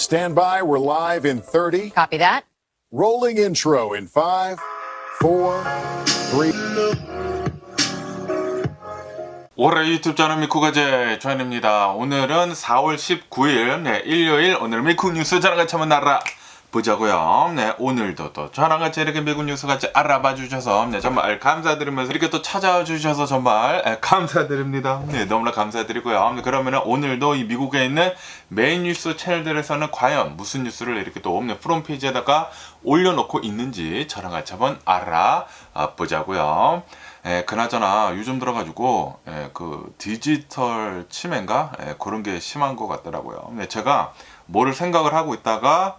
Stand by, we're live in 30. Copy that. Rolling intro in 5, 4, 3. 올해 유튜브 채널 미쿠가제 조현입니다. 오늘은 4월 19일 일요일 오늘 미쿠 뉴스 저랑 같이 한번 알아보자고요. 오늘도 또 저랑 같이 이렇게 미국 뉴스 같이 알아봐 주셔서 정말 감사드리면서 이렇게 또 찾아와 주셔서 정말 감사드립니다. 너무나 감사드리고요. 그러면 오늘도 이 미국에 있는 메인 뉴스 채널들에서는 과연 무슨 뉴스를 이렇게 또 프롬페이지에다가 올려놓고 있는지 저랑 같이 한번 알아보자고요. 그나저나 요즘 들어가지고 그 디지털 치매인가 그런 게 심한 것 같더라고요. 제가 뭐를 생각을 하고 있다가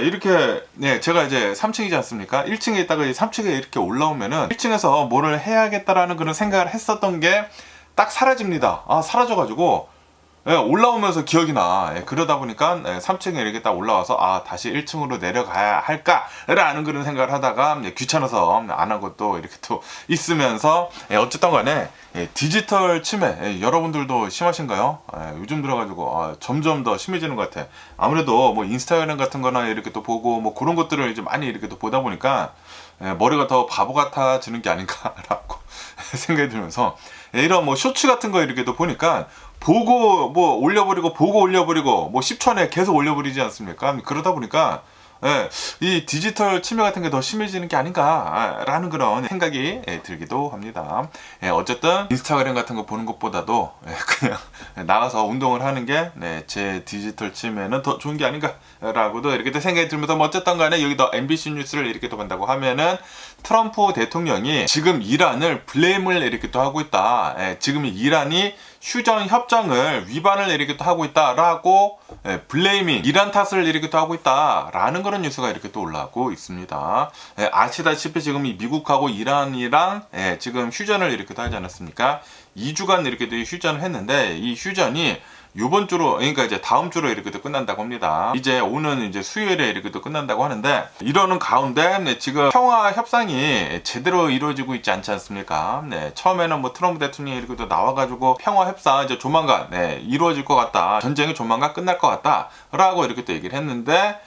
이렇게 제가 이제 3층이지 않습니까? 1층에 있다가 3층에 이렇게 올라오면은 1층에서 뭐를 해야겠다라는 그런 생각을 했었던 게 딱 사라집니다. 사라져가지고 올라오면서 기억이 나. 그러다 보니까 3층에 이렇게 딱 올라와서 다시 1층으로 내려가야 할까라는 그런 생각을 하다가 귀찮아서 안 한 것도 이렇게 또 있으면서 어쨌든 간에 디지털 치매 여러분들도 심하신가요? 요즘 들어가지고 점점 더 심해지는 것 같아. 아무래도 뭐 인스타그램 같은 거나 이렇게 또 보고 뭐 그런 것들을 이제 많이 이렇게 또 보다 보니까 머리가 더 바보 같아지는 게 아닌가라고 생각이 들면서 이런 뭐 쇼츠 같은 거 이렇게 또 보니까 보고 뭐 올려버리고 보고 올려버리고 뭐 10초 안에 계속 올려버리지 않습니까? 그러다 보니까 이 디지털 치매 같은 게 더 심해지는 게 아닌가라는 그런 생각이 들기도 합니다. 어쨌든 인스타그램 같은 거 보는 것보다도 그냥 나가서 운동을 하는 게 제 디지털 치매는 더 좋은 게 아닌가라고도 이렇게 또 생각이 들면서 뭐 어쨌든 간에 여기도 MBC 뉴스를 이렇게 또 본다고 하면은 트럼프 대통령이 지금 이란을 블레임을 이렇게 또 하고 있다. 지금 이란이 휴전 협정을 위반을 이렇게 또 하고 있다라고 블레이밍 이란 탓을 이렇게 또 하고 있다라는 그런 뉴스가 이렇게 또 올라오고 있습니다. 아시다시피 지금 이 미국하고 이란이랑 지금 휴전을 이렇게 또 하지 않았습니까? 2주간 이렇게 또 휴전을 했는데 이 휴전이 이번 주로 그러니까 이제 다음 주로 이렇게 또 끝난다고 합니다. 이제 오는 이제 수요일에 이렇게 또 끝난다고 하는데 이러는 가운데 지금 평화 협상이 제대로 이루어지고 있지 않지 않습니까? 처음에는 뭐 트럼프 대통령이 이렇게 또 나와가지고 평화 협상 이제 조만간 이루어질 것 같다. 전쟁이 조만간 끝날 것 같다라고 이렇게 또 얘기를 했는데.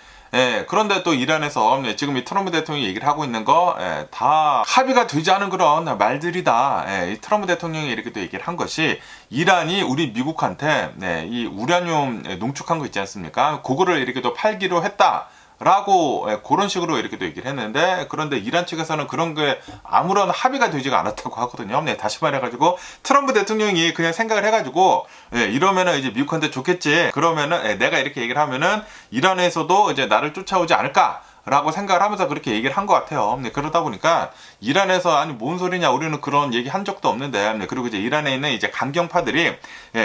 그런데 또 이란에서 지금 이 트럼프 대통령이 얘기를 하고 있는 거 다 합의가 되지 않은 그런 말들이다. 이 트럼프 대통령이 이렇게 또 얘기를 한 것이 이란이 우리 미국한테 이 우라늄 농축한 거 있지 않습니까? 그거를 이렇게 또 팔기로 했다. 라고 그런 식으로 이렇게 또 얘기를 했는데 그런데 이란 측에서는 그런 게 아무런 합의가 되지가 않았다고 하거든요. 다시 말해가지고 트럼프 대통령이 그냥 생각을 해가지고 이러면은 이제 미국한테 좋겠지. 그러면은 내가 이렇게 얘기를 하면은 이란에서도 이제 나를 쫓아오지 않을까? 라고 생각을 하면서 그렇게 얘기를 한 것 같아요. 그러다 보니까 이란에서 아니 뭔 소리냐 우리는 그런 얘기 한 적도 없는데 그리고 이제 이란에 있는 이제 강경파들이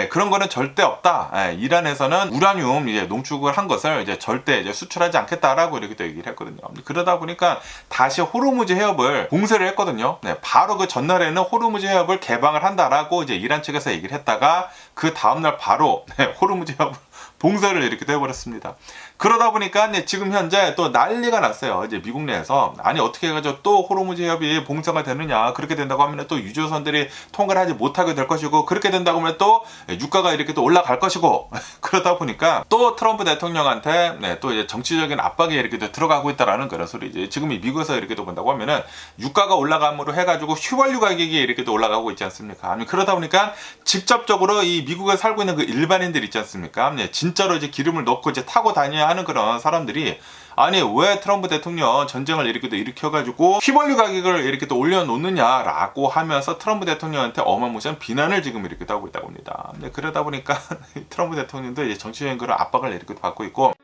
그런 거는 절대 없다. 이란에서는 우라늄 이제 농축을 한 것을 이제 절대 이제 수출하지 않겠다라고 이렇게 또 얘기를 했거든요. 그러다 보니까 다시 호르무즈 해협을 봉쇄를 했거든요. 바로 그 전날에는 호르무즈 해협을 개방을 한다라고 이제 이란 측에서 얘기를 했다가 그 다음날 바로 호르무즈 해협을 봉쇄를 이렇게 해버렸습니다. 그러다 보니까 지금 현재 또 난리가 났어요. 이제 미국 내에서 아니 어떻게 해가지고 또 호르무즈 해협이 봉쇄가 되느냐 그렇게 된다고 하면 또 유조선들이 통과를 하지 못하게 될 것이고 그렇게 된다고 하면 또 유가가 이렇게 또 올라갈 것이고 그러다 보니까 또 트럼프 대통령한테 또 이제 정치적인 압박이 이렇게 또 들어가고 있다라는 그런 소리지. 지금 이 미국에서 이렇게 또 본다고 하면은 유가가 올라감으로 해가지고 휘발유 가격이 이렇게 또 올라가고 있지 않습니까? 아니 그러다 보니까 직접적으로 이 미국에 살고 있는 그 일반인들 있지 않습니까? 진짜로 이제 기름을 넣고 이제 타고 다녀야 하는 그런 사람들이 아니 왜 트럼프 대통령 전쟁을 이렇게 또 일으켜가지고 휘발유 가격을 이렇게 또 올려놓느냐라고 하면서 트럼프 대통령한테 어마무시한 비난을 지금 이렇게 하고 있다고 합니다. 그러다 보니까 트럼프 대통령도 이제 정치적인 그런 압박을 이렇게 받고 있고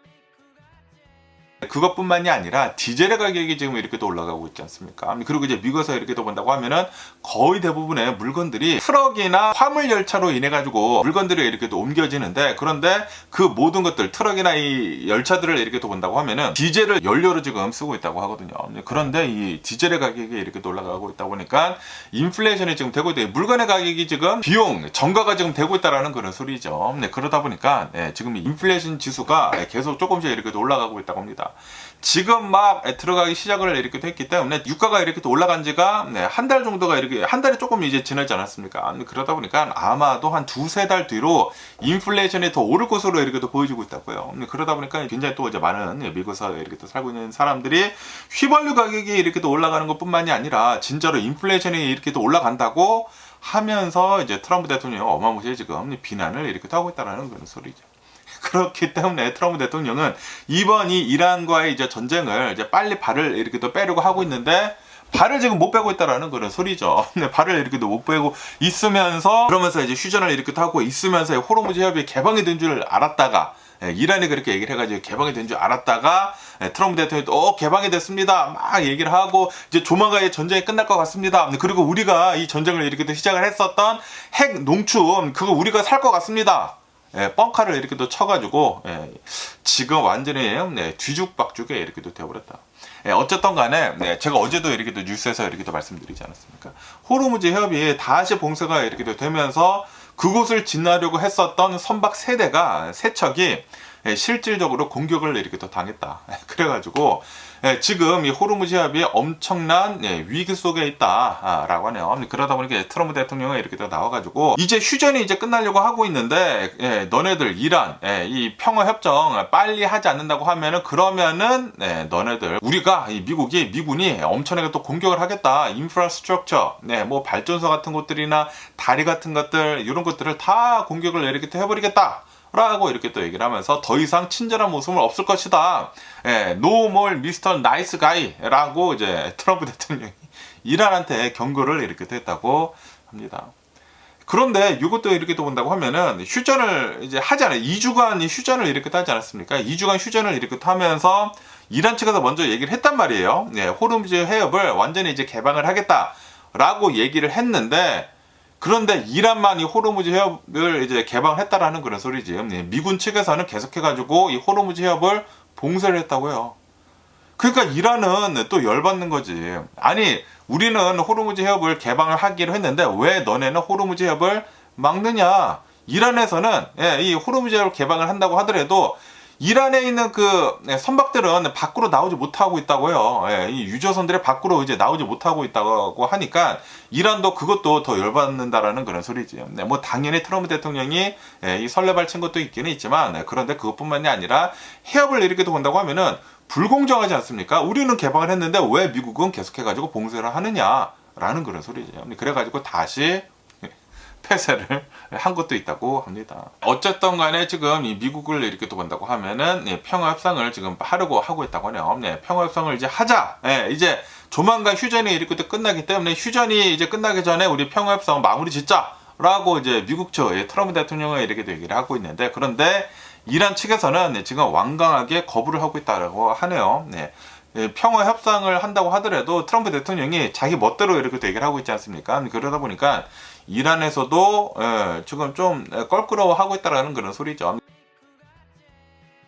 그것뿐만이 아니라 디젤의 가격이 지금 이렇게 또 올라가고 있지 않습니까? 그리고 이제 미국에서 이렇게 또 본다고 하면은 거의 대부분의 물건들이 트럭이나 화물 열차로 인해 가지고 물건들이 이렇게 또 옮겨지는데 그런데 그 모든 것들 트럭이나 이 열차들을 이렇게 또 본다고 하면은 디젤을 연료로 지금 쓰고 있다고 하거든요. 그런데 이 디젤의 가격이 이렇게 또 올라가고 있다 보니까 인플레이션이 지금 되고 있다. 물건의 가격이 지금 비용 정가가 지금 되고 있다라는 그런 소리죠. 그러다 보니까 지금 이 인플레이션 지수가 계속 조금씩 이렇게 또 올라가고 있다고 합니다. 지금 막 들어가기 시작을 이렇게 했기 때문에 유가가 이렇게 또 올라간 지가 한 달 정도가 이렇게 한 달이 조금 이제 지나지 않았습니까? 그러다 보니까 아마도 한 두세 달 뒤로 인플레이션이 더 오를 것으로 이렇게 또 보여지고 있다고요. 그러다 보니까 굉장히 또 이제 많은 미국에서 이렇게 또 살고 있는 사람들이 휘발유 가격이 이렇게 또 올라가는 것뿐만이 아니라 진짜로 인플레이션이 이렇게 또 올라간다고 하면서 이제 트럼프 대통령이 어마무시하게 지금 비난을 이렇게 또 하고 있다는 그런 소리죠. 그렇기 때문에 트럼프 대통령은 이번 이 이란과의 이제 전쟁을 이제 빨리 발을 이렇게 또 빼려고 하고 있는데 발을 지금 못 빼고 있다라는 그런 소리죠. 발을 이렇게 또 못 빼고 있으면서 그러면서 이제 휴전을 이렇게 또 하고 있으면서 호르무즈 협약이 개방이 된 줄 알았다가 이란이 그렇게 얘기를 해가지고 개방이 된 줄 알았다가 트럼프 대통령이 또 개방이 됐습니다. 막 얘기를 하고 이제 조만간 전쟁이 끝날 것 같습니다. 그리고 우리가 이 전쟁을 이렇게 또 시작을 했었던 핵 농축 그거 우리가 살 것 같습니다. 뻥카를 이렇게 또 쳐가지고 지금 완전히 뒤죽박죽에 이렇게 또 되어버렸다. 어쨌든 간에 제가 어제도 이렇게 또 뉴스에서 이렇게 또 말씀드리지 않았습니까? 호르무즈 해협이 다시 봉쇄가 이렇게 또 되면서 그곳을 지나려고 했었던 선박 세척이 실질적으로 공격을 이렇게 또 당했다. 그래가지고 지금 이 호르무즈 해협이 엄청난 위기 속에 있다라고 하네요. 그러다 보니까 트럼프 대통령이 이렇게 또 나와가지고 이제 휴전이 이제 끝나려고 하고 있는데 너네들 이란 이 평화 협정 빨리 하지 않는다고 하면은 그러면은 너네들 우리가 이 미군이 엄청나게 또 공격을 하겠다. 인프라스트럭처 뭐 발전소 같은 곳들이나 다리 같은 것들 이런 것들을 다 공격을 이렇게 또 해버리겠다. 라고 이렇게 또 얘기를 하면서 더 이상 친절한 모습은 없을 것이다. No more Mr. Nice Guy 라고 이제 트럼프 대통령이 이란한테 경고를 이렇게 또 했다고 합니다. 그런데 이것도 이렇게 또 본다고 하면은 휴전을 이제 하잖아요. 2주간 휴전을 이렇게 하지 않았습니까? 2주간 휴전을 이렇게 하면서 이란 측에서 먼저 얘기를 했단 말이에요. 호르무즈 해협을 완전히 이제 개방을 하겠다라고 얘기를 했는데 그런데 이란만 이 호르무즈 해협을 이제 개방했다라는 그런 소리지. 미군 측에서는 계속해가지고 이 호르무즈 해협을 봉쇄를 했다고요. 그러니까 이란은 또 열받는 거지. 아니, 우리는 호르무즈 해협을 개방을 하기로 했는데 왜 너네는 호르무즈 해협을 막느냐? 이란에서는 이 호르무즈 해협을 개방을 한다고 하더라도 이란에 있는 그 선박들은 밖으로 나오지 못하고 있다고요. 이 유조선들이 밖으로 이제 나오지 못하고 있다고 하니까 이란도 그것도 더 열받는다라는 그런 소리지. 뭐 당연히 트럼프 대통령이 이 설레발 친 것도 있기는 있지만 그런데 그것뿐만이 아니라 해협을 이렇게 본다고 하면은 불공정하지 않습니까? 우리는 개방을 했는데 왜 미국은 계속해가지고 봉쇄를 하느냐라는 그런 소리죠. 그래가지고 다시 폐쇄를 한 것도 있다고 합니다. 어쨌든 간에 지금 이 미국을 이렇게 또 본다고 하면은 평화 협상을 지금 하려고 하고 있다고 하네요. 평화 협상을 이제 하자. 이제 조만간 휴전이 이렇게 또 끝나기 때문에 휴전이 이제 끝나기 전에 우리 평화 협상 마무리 짓자라고 이제 미국 측 트럼프 대통령은 이렇게 또 얘기를 하고 있는데 그런데 이란 측에서는 지금 완강하게 거부를 하고 있다고 하네요. 평화 협상을 한다고 하더라도 트럼프 대통령이 자기 멋대로 이렇게 또 얘기를 하고 있지 않습니까? 그러다 보니까 이란에서도 지금 좀 껄끄러워하고 있다라는 그런 소리죠.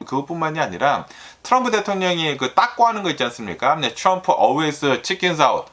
그것뿐만이 아니라 트럼프 대통령이 그 따고 하는 거 있지 않습니까? 트럼프 always chickens out.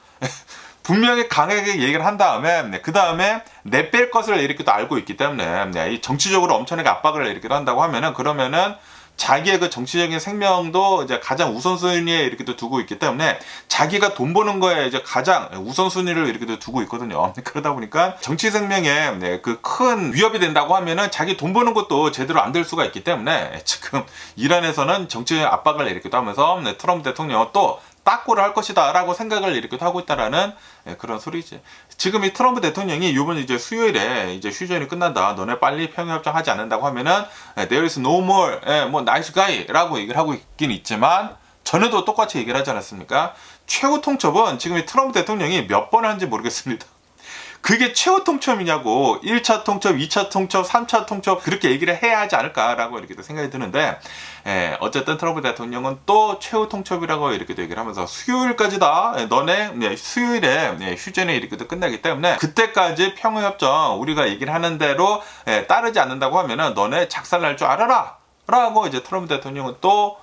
분명히 강하게 얘기를 한 다음에 그 다음에 내뺄 것을 이렇게 또 알고 있기 때문에 이 정치적으로 엄청나게 압박을 이렇게 한다고 하면은 그러면은 자기의 그 정치적인 생명도 이제 가장 우선순위에 이렇게 또 두고 있기 때문에 자기가 돈 버는 거에 이제 가장 우선순위를 이렇게 또 두고 있거든요. 그러다 보니까 정치 생명에 그 큰 위협이 된다고 하면은 자기 돈 버는 것도 제대로 안 될 수가 있기 때문에 지금 이란에서는 정치 압박을 이렇게 또 하면서 트럼프 대통령은 또 따꾸를 할 것이다 라고 생각을 이렇게 하고 있다라는 그런 소리지. 지금 이 트럼프 대통령이 이번 이제 수요일에 이제 휴전이 끝난다. 너네 빨리 평화협정 하지 않는다고 하면은 there is no more 뭐 nice guy 라고 얘기를 하고 있긴 있지만 전에도 똑같이 얘기를 하지 않았습니까? 최후 통첩은 지금 이 트럼프 대통령이 몇 번 하는지 모르겠습니다. 그게 최후 통첩이냐고 1차 통첩, 2차 통첩, 3차 통첩 그렇게 얘기를 해야 하지 않을까라고 이렇게 생각이 드는데 어쨌든 트럼프 대통령은 또 최후 통첩이라고 이렇게 얘기를 하면서 수요일까지다. 너네 수요일에 휴전이 이렇게 끝나기 때문에 그때까지 평화협정 우리가 얘기를 하는 대로 따르지 않는다고 하면은 너네 작살날 줄 알아라 라고 이제 트럼프 대통령은 또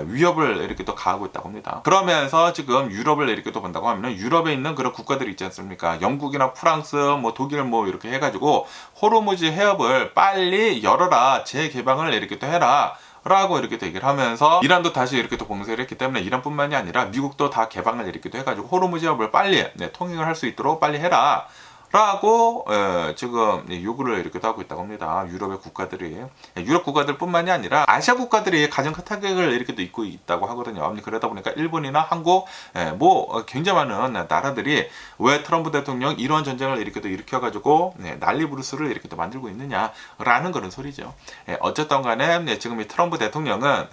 위협을 이렇게 또 가하고 있다고 합니다. 그러면서 지금 유럽을 이렇게 또 본다고 하면 유럽에 있는 그런 국가들이 있지 않습니까? 영국이나 프랑스, 뭐 독일 뭐 이렇게 해가지고 호르무즈 해협을 빨리 열어라, 재개방을 이렇게 또 해라 라고 이렇게 또 얘기를 하면서 이란도 다시 이렇게 또 봉쇄를 했기 때문에 이란뿐만이 아니라 미국도 다 개방을 이렇게 또 해가지고 호르무즈 해협을 빨리 통행을 할 수 있도록 빨리 해라 라고 지금 요구를 이렇게 하고 있다고 합니다. 유럽의 국가들이, 유럽 국가들뿐만이 아니라 아시아 국가들이 가장 큰 타격을 이렇게 또 입고 있다고 하거든요. 그러다 보니까 일본이나 한국 뭐 굉장히 많은 나라들이 왜 트럼프 대통령 이런 전쟁을 이렇게 또 일으켜가지고 난리 부르스를 이렇게 또 만들고 있느냐라는 그런 소리죠. 어쨌든 간에 지금 이 트럼프 대통령은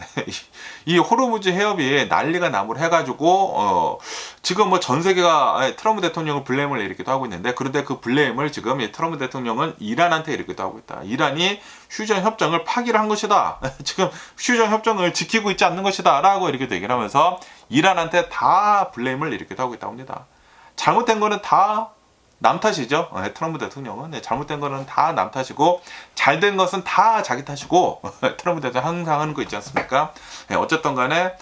이 호르무즈 해협이 난리가 나물 해가지고 지금 뭐 전 세계가 트럼프 대통령을 블레임을 이렇게 하고 있는데, 그런데 그 블레임을 지금 이 트럼프 대통령은 이란한테 이렇게 하고 있다. 이란이 휴전 협정을 파기를 한 것이다. 지금 휴전 협정을 지키고 있지 않는 것이다. 라고 이렇게 얘기를 하면서 이란한테 다 블레임을 이렇게 하고 있다고 합니다. 잘못된 거는 다 남 탓이죠. 트럼프 대통령은 잘못된 거는 다 남 탓이고 잘된 것은 다 자기 탓이고 트럼프 대통령 항상 하는 거 있지 않습니까? 어쨌든 간에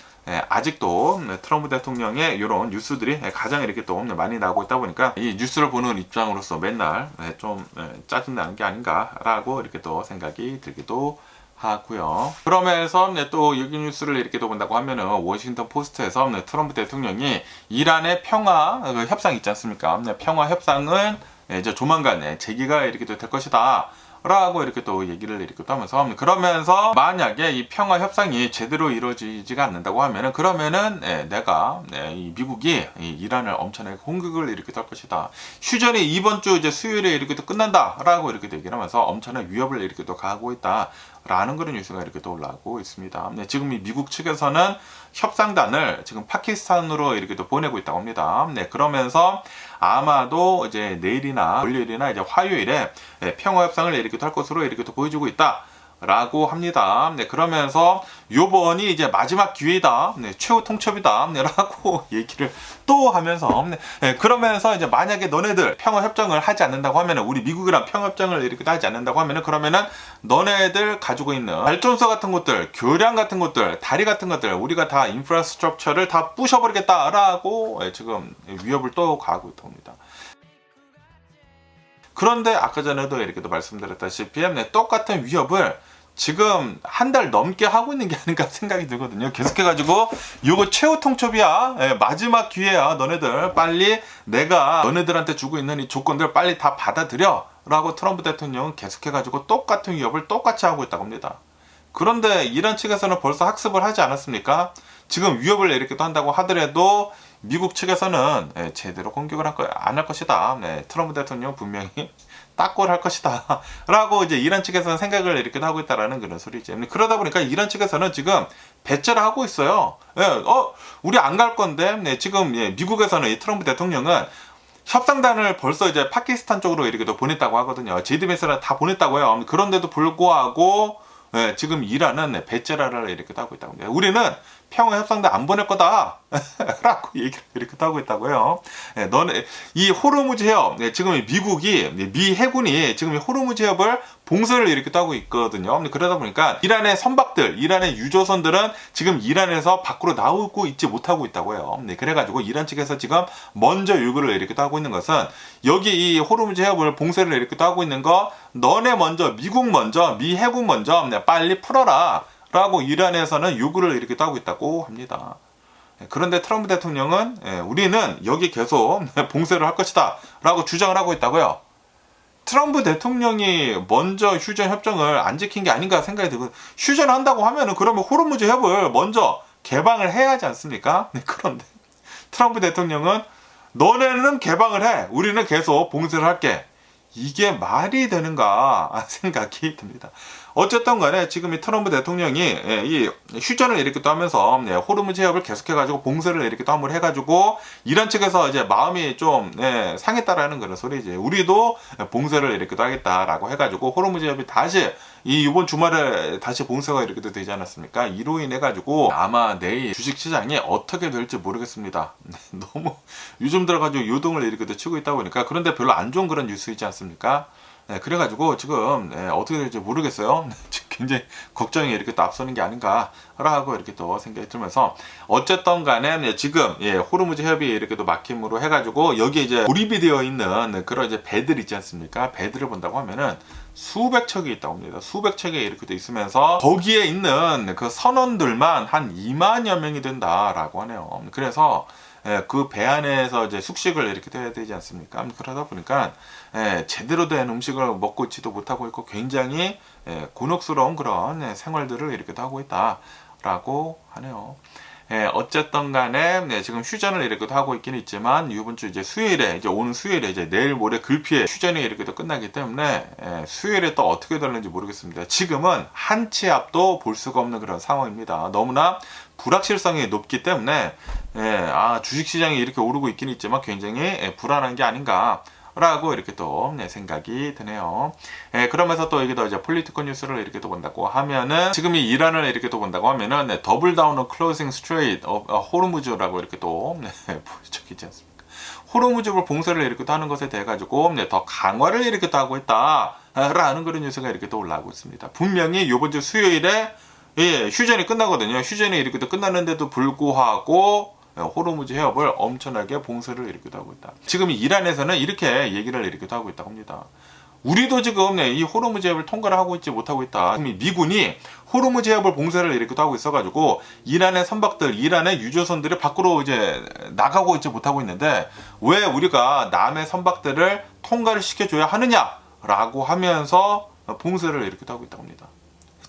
아직도 트럼프 대통령의 이런 뉴스들이 가장 이렇게 또 많이 나오고 있다 보니까 이 뉴스를 보는 입장으로서 맨날 좀 짜증나는 게 아닌가라고 이렇게 또 생각이 들기도 하고요. 그러면서 또 여기 뉴스를 이렇게 또 본다고 하면은 워싱턴 포스트에서 트럼프 대통령이 이란의 평화 협상 있지 않습니까? 평화 협상은 이제 조만간 재개가 이렇게 될 것이다. 라고 이렇게 또 얘기를 이렇게 또 하면서, 그러면서 만약에 이 평화 협상이 제대로 이루어지지가 않는다고 하면은, 그러면은 내가 이 미국이 이 이란을 엄청나게 공격을 이렇게 할 것이다. 휴전이 이번 주 이제 수요일에 이렇게 또 끝난다라고 이렇게 또 얘기를 하면서 엄청난 위협을 이렇게 또 가하고 있다라는 그런 뉴스가 이렇게 또 올라오고 있습니다. 지금 이 미국 측에서는 협상단을 지금 파키스탄으로 이렇게 또 보내고 있다고 합니다. 그러면서 아마도 이제 내일이나 월요일이나 이제 화요일에 평화 협상을 이렇게 할 것으로 이렇게 또 보여주고 있다. 라고 합니다. 그러면서 요번이 이제 마지막 기회다. 최후 통첩이다. 라고 얘기를 또 하면서, 그러면서 이제 만약에 너네들 평화 협정을 하지 않는다고 하면은, 우리 미국이랑 평화 협정을 이렇게 하지 않는다고 하면은, 그러면은 너네들 가지고 있는 발전소 같은 것들, 교량 같은 것들, 다리 같은 것들, 우리가 다 인프라스트럭처를 다 부셔버리겠다라고 지금 위협을 또 가하고 있다고 합니다. 그런데 아까 전에도 이렇게 또 말씀드렸다시피 똑같은 위협을 지금 한 달 넘게 하고 있는 게 아닌가 생각이 들거든요. 계속해가지고 요거 최후 통첩이야, 마지막 기회야, 너네들 빨리 내가 너네들한테 주고 있는 이 조건들 빨리 다 받아들여 라고 트럼프 대통령은 계속해가지고 똑같은 위협을 똑같이 하고 있다고 합니다. 그런데 이란 측에서는 벌써 학습을 하지 않았습니까? 지금 위협을 이렇게 또 한다고 하더라도 미국 측에서는 제대로 공격을 안 할 것이다. 트럼프 대통령 분명히 딱골 할 것이다. 라고 이제 이란 측에서는 생각을 이렇게 하고 있다라는 그런 소리죠. 그러다 보니까 이란 측에서는 지금 배째를 하고 있어요. 우리 안 갈 건데, 지금 미국에서는 이 트럼프 대통령은 협상단을 벌써 이제 파키스탄 쪽으로 이렇게 또 보냈다고 하거든요. JDBS를 다 보냈다고요. 그런데도 불구하고 지금 이란은 배째라를 이렇게 하고 있다고 합니다. 우리는 평화 협상단 안 보낼 거다 라고 얘기를 이렇게 하고 있다고요. 너네 이 호르무즈 해협, 지금 미국이 미 해군이 지금 이 호르무즈 해협을 봉쇄를 이렇게 하고 있거든요. 그러다 보니까 이란의 선박들, 이란의 유조선들은 지금 이란에서 밖으로 나오고 있지 못하고 있다고요. 그래가지고 이란 측에서 지금 먼저 요구를 이렇게 하고 있는 것은, 여기 이 호르무즈 해협을 봉쇄를 이렇게 하고 있는 거 너네 먼저, 미국 먼저, 미 해군 먼저 빨리 풀어라 라고 이란에서는 요구를 이렇게 하고 있다고 합니다. 그런데 트럼프 대통령은 우리는 여기 계속 봉쇄를 할 것이다 라고 주장을 하고 있다고요. 트럼프 대통령이 먼저 휴전 협정을 안 지킨 게 아닌가 생각이 들고, 휴전을 한다고 하면은 그러면 호르무즈 해협을 먼저 개방을 해야 하지 않습니까? 그런데 트럼프 대통령은 너네는 개방을 해, 우리는 계속 봉쇄를 할게. 이게 말이 되는가 생각이 듭니다. 어쨌든 간에 지금 이 트럼프 대통령이 이 휴전을 이렇게 또 하면서 호르무즈 해협을 계속해가지고 봉쇄를 이렇게 또 한번 해가지고 이란 측에서 이제 마음이 좀 상했다라는 그런 소리지. 우리도 봉쇄를 이렇게 또 하겠다라고 해가지고 호르무즈 해협이 다시 이번 주말에 다시 봉쇄가 이렇게 또 되지 않았습니까? 이로 인해 가지고 아마 내일 주식시장이 어떻게 될지 모르겠습니다. 너무 요즘 들어가지고 요동을 이렇게 또 치고 있다 보니까, 그런데 별로 안 좋은 그런 뉴스이지 않습니까? 그래가지고 지금 어떻게 될지 모르겠어요. 지금 굉장히 걱정이 이렇게 또 앞서는 게 아닌가라고 이렇게 또 생각이 들면서 어쨌든 간에 지금 호르무즈 해협이 이렇게 또 막힘으로 해가지고 여기에 이제 고립이 되어 있는 그런 이제 배들 있지 않습니까? 배들을 본다고 하면은 수백 척이 있다고 합니다. 수백 척이 이렇게 돼 있으면서 거기에 있는 그 선원들만 한 2만여 명이 된다라고 하네요. 그래서 그 배 안에서 이제 숙식을 이렇게 해야 되지 않습니까? 그러다 보니까 제대로 된 음식을 먹고 있지도 못하고 있고 굉장히 곤혹스러운 그런 생활들을 이렇게 하고 있다라고 하네요. 어쨌든 간에 지금 휴전을 이렇게 하고 있긴 있지만 이번 주 이제 수요일에 이제 오는 수요일에 이제 내일 모레 글피에 휴전이 이렇게 또 끝나기 때문에 수요일에 또 어떻게 될는지 모르겠습니다. 지금은 한 치 앞도 볼 수가 없는 그런 상황입니다. 너무나 불확실성이 높기 때문에 주식시장이 이렇게 오르고 있긴 있지만 굉장히 불안한 게 아닌가 라고 이렇게 또 생각이 드네요. 그러면서 또 여기도 이제 폴리티컬 뉴스를 이렇게 또 본다고 하면은 지금 이 이란을 이렇게 또 본다고 하면은 더블 다운 클로징 스트레이트 호르무즈라고 이렇게 또 적히지 않습니까? 호르무즈를 봉쇄를 이렇게 또 하는 것에 대해 가지고 더 강화를 이렇게 또 하고 있다라는 그런 뉴스가 이렇게 또 올라오고 있습니다. 분명히 이번 주 수요일에 휴전이 끝나거든요. 휴전이 이렇게 또 끝났는데도 불구하고 호르무즈 해협을 엄청나게 봉쇄를 이렇게도 하고 있다. 지금 이란에서는 이렇게 얘기를 이렇게도 하고 있다고 합니다. 우리도 지금 이 호르무즈 해협을 통과를 하고 있지 못하고 있다. 미군이 호르무즈 해협을 봉쇄를 이렇게도 하고 있어가지고 이란의 선박들, 이란의 유조선들이 밖으로 이제 나가고 있지 못하고 있는데 왜 우리가 남의 선박들을 통과를 시켜줘야 하느냐라고 하면서 봉쇄를 이렇게도 하고 있다고 합니다.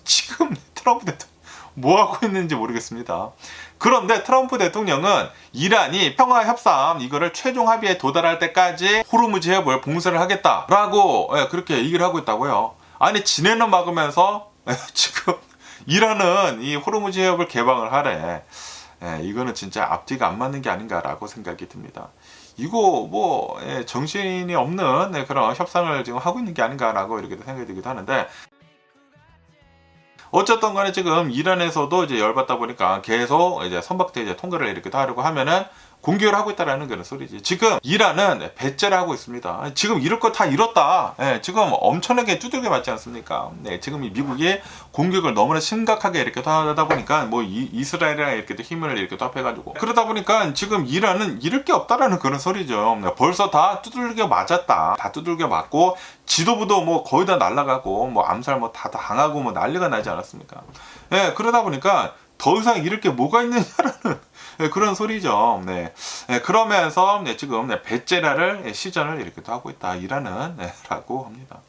지금 트럼프 대통령 뭐 하고 있는지 모르겠습니다. 그런데 트럼프 대통령은 이란이 평화협상 이거를 최종 합의에 도달할 때까지 호르무즈 해협을 봉쇄를 하겠다라고 그렇게 얘기를 하고 있다고요. 아니 지네는 막으면서 지금 이란은 이 호르무즈 해협을 개방을 하래. 이거는 진짜 앞뒤가 안 맞는 게 아닌가라고 생각이 듭니다. 이거 뭐 정신이 없는 그런 협상을 지금 하고 있는 게 아닌가라고 이렇게 생각이 들기도 하는데 어쨌든 간에 지금 이란에서도 이제 열받다 보니까 계속 이제 선박대 이제 통과를 이렇게 하려고 하면은 공격을 하고 있다라는 그런 소리지. 지금 이란은 배째를 하고 있습니다. 지금 이럴 거 다 잃었다. 지금 엄청나게 두들겨 맞지 않습니까? 지금 이 미국이 공격을 너무나 심각하게 이렇게 하다 보니까 뭐 이스라엘이랑 이렇게 힘을 이렇게 합해가지고 그러다 보니까 지금 이란은 잃을 게 없다라는 그런 소리죠. 벌써 다 두들겨 맞았다. 다 두들겨 맞고 지도부도 뭐 거의 다 날아가고 뭐 암살 뭐 다 당하고 뭐 난리가 나지 않았습니까? 그러다 보니까 더 이상 잃을 게 뭐가 있느냐라는 그런 소리죠. 그러면서 지금 배째라를 시전을 이렇게 하고 있다. 이란은 라고 합니다.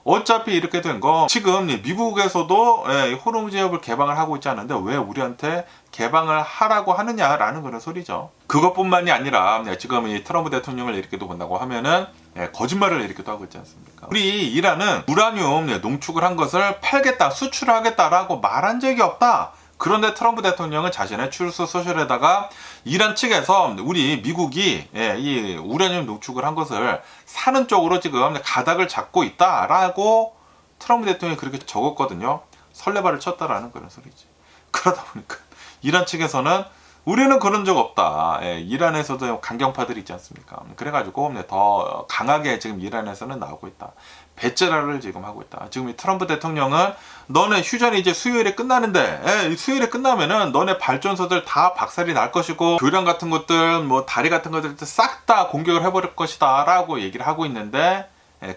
어차피 이렇게 된 거 지금 미국에서도 호르무즈 해협을 개방을 하고 있지 않은데 왜 우리한테 개방을 하라고 하느냐라는 그런 소리죠. 그것뿐만이 아니라 지금 이 트럼프 대통령을 이렇게도 본다고 하면은 거짓말을 이렇게도 하고 있지 않습니까? 우리 이란은 우라늄 농축을 한 것을 팔겠다, 수출하겠다라고 말한 적이 없다. 그런데 트럼프 대통령은 자신의 트루스 소셜에다가 이란 측에서 우리 미국이 이 우라늄 농축을 한 것을 사는 쪽으로 지금 가닥을 잡고 있다라고 트럼프 대통령이 그렇게 적었거든요. 설레발을 쳤다라는 그런 소리지. 그러다 보니까 이란 측에서는 우리는 그런 적 없다. 이란에서도 강경파들이 있지 않습니까? 그래가지고 더 강하게 지금 이란에서는 나오고 있다. 배째라를 지금 하고 있다. 지금 이 트럼프 대통령은 너네 휴전이 이제 수요일에 끝나는데 수요일에 끝나면은 너네 발전소들 다 박살이 날 것이고 교량 같은 것들 뭐 다리 같은 것들 싹 다 공격을 해버릴 것이다 라고 얘기를 하고 있는데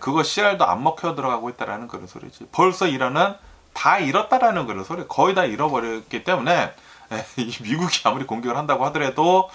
그거 씨알도 안 먹혀 들어가고 있다라는 그런 소리지. 벌써 이란은 다 잃었다라는 그런 소리. 거의 다 잃어버렸기 때문에 미국이 아무리 공격을 한다고 하더라도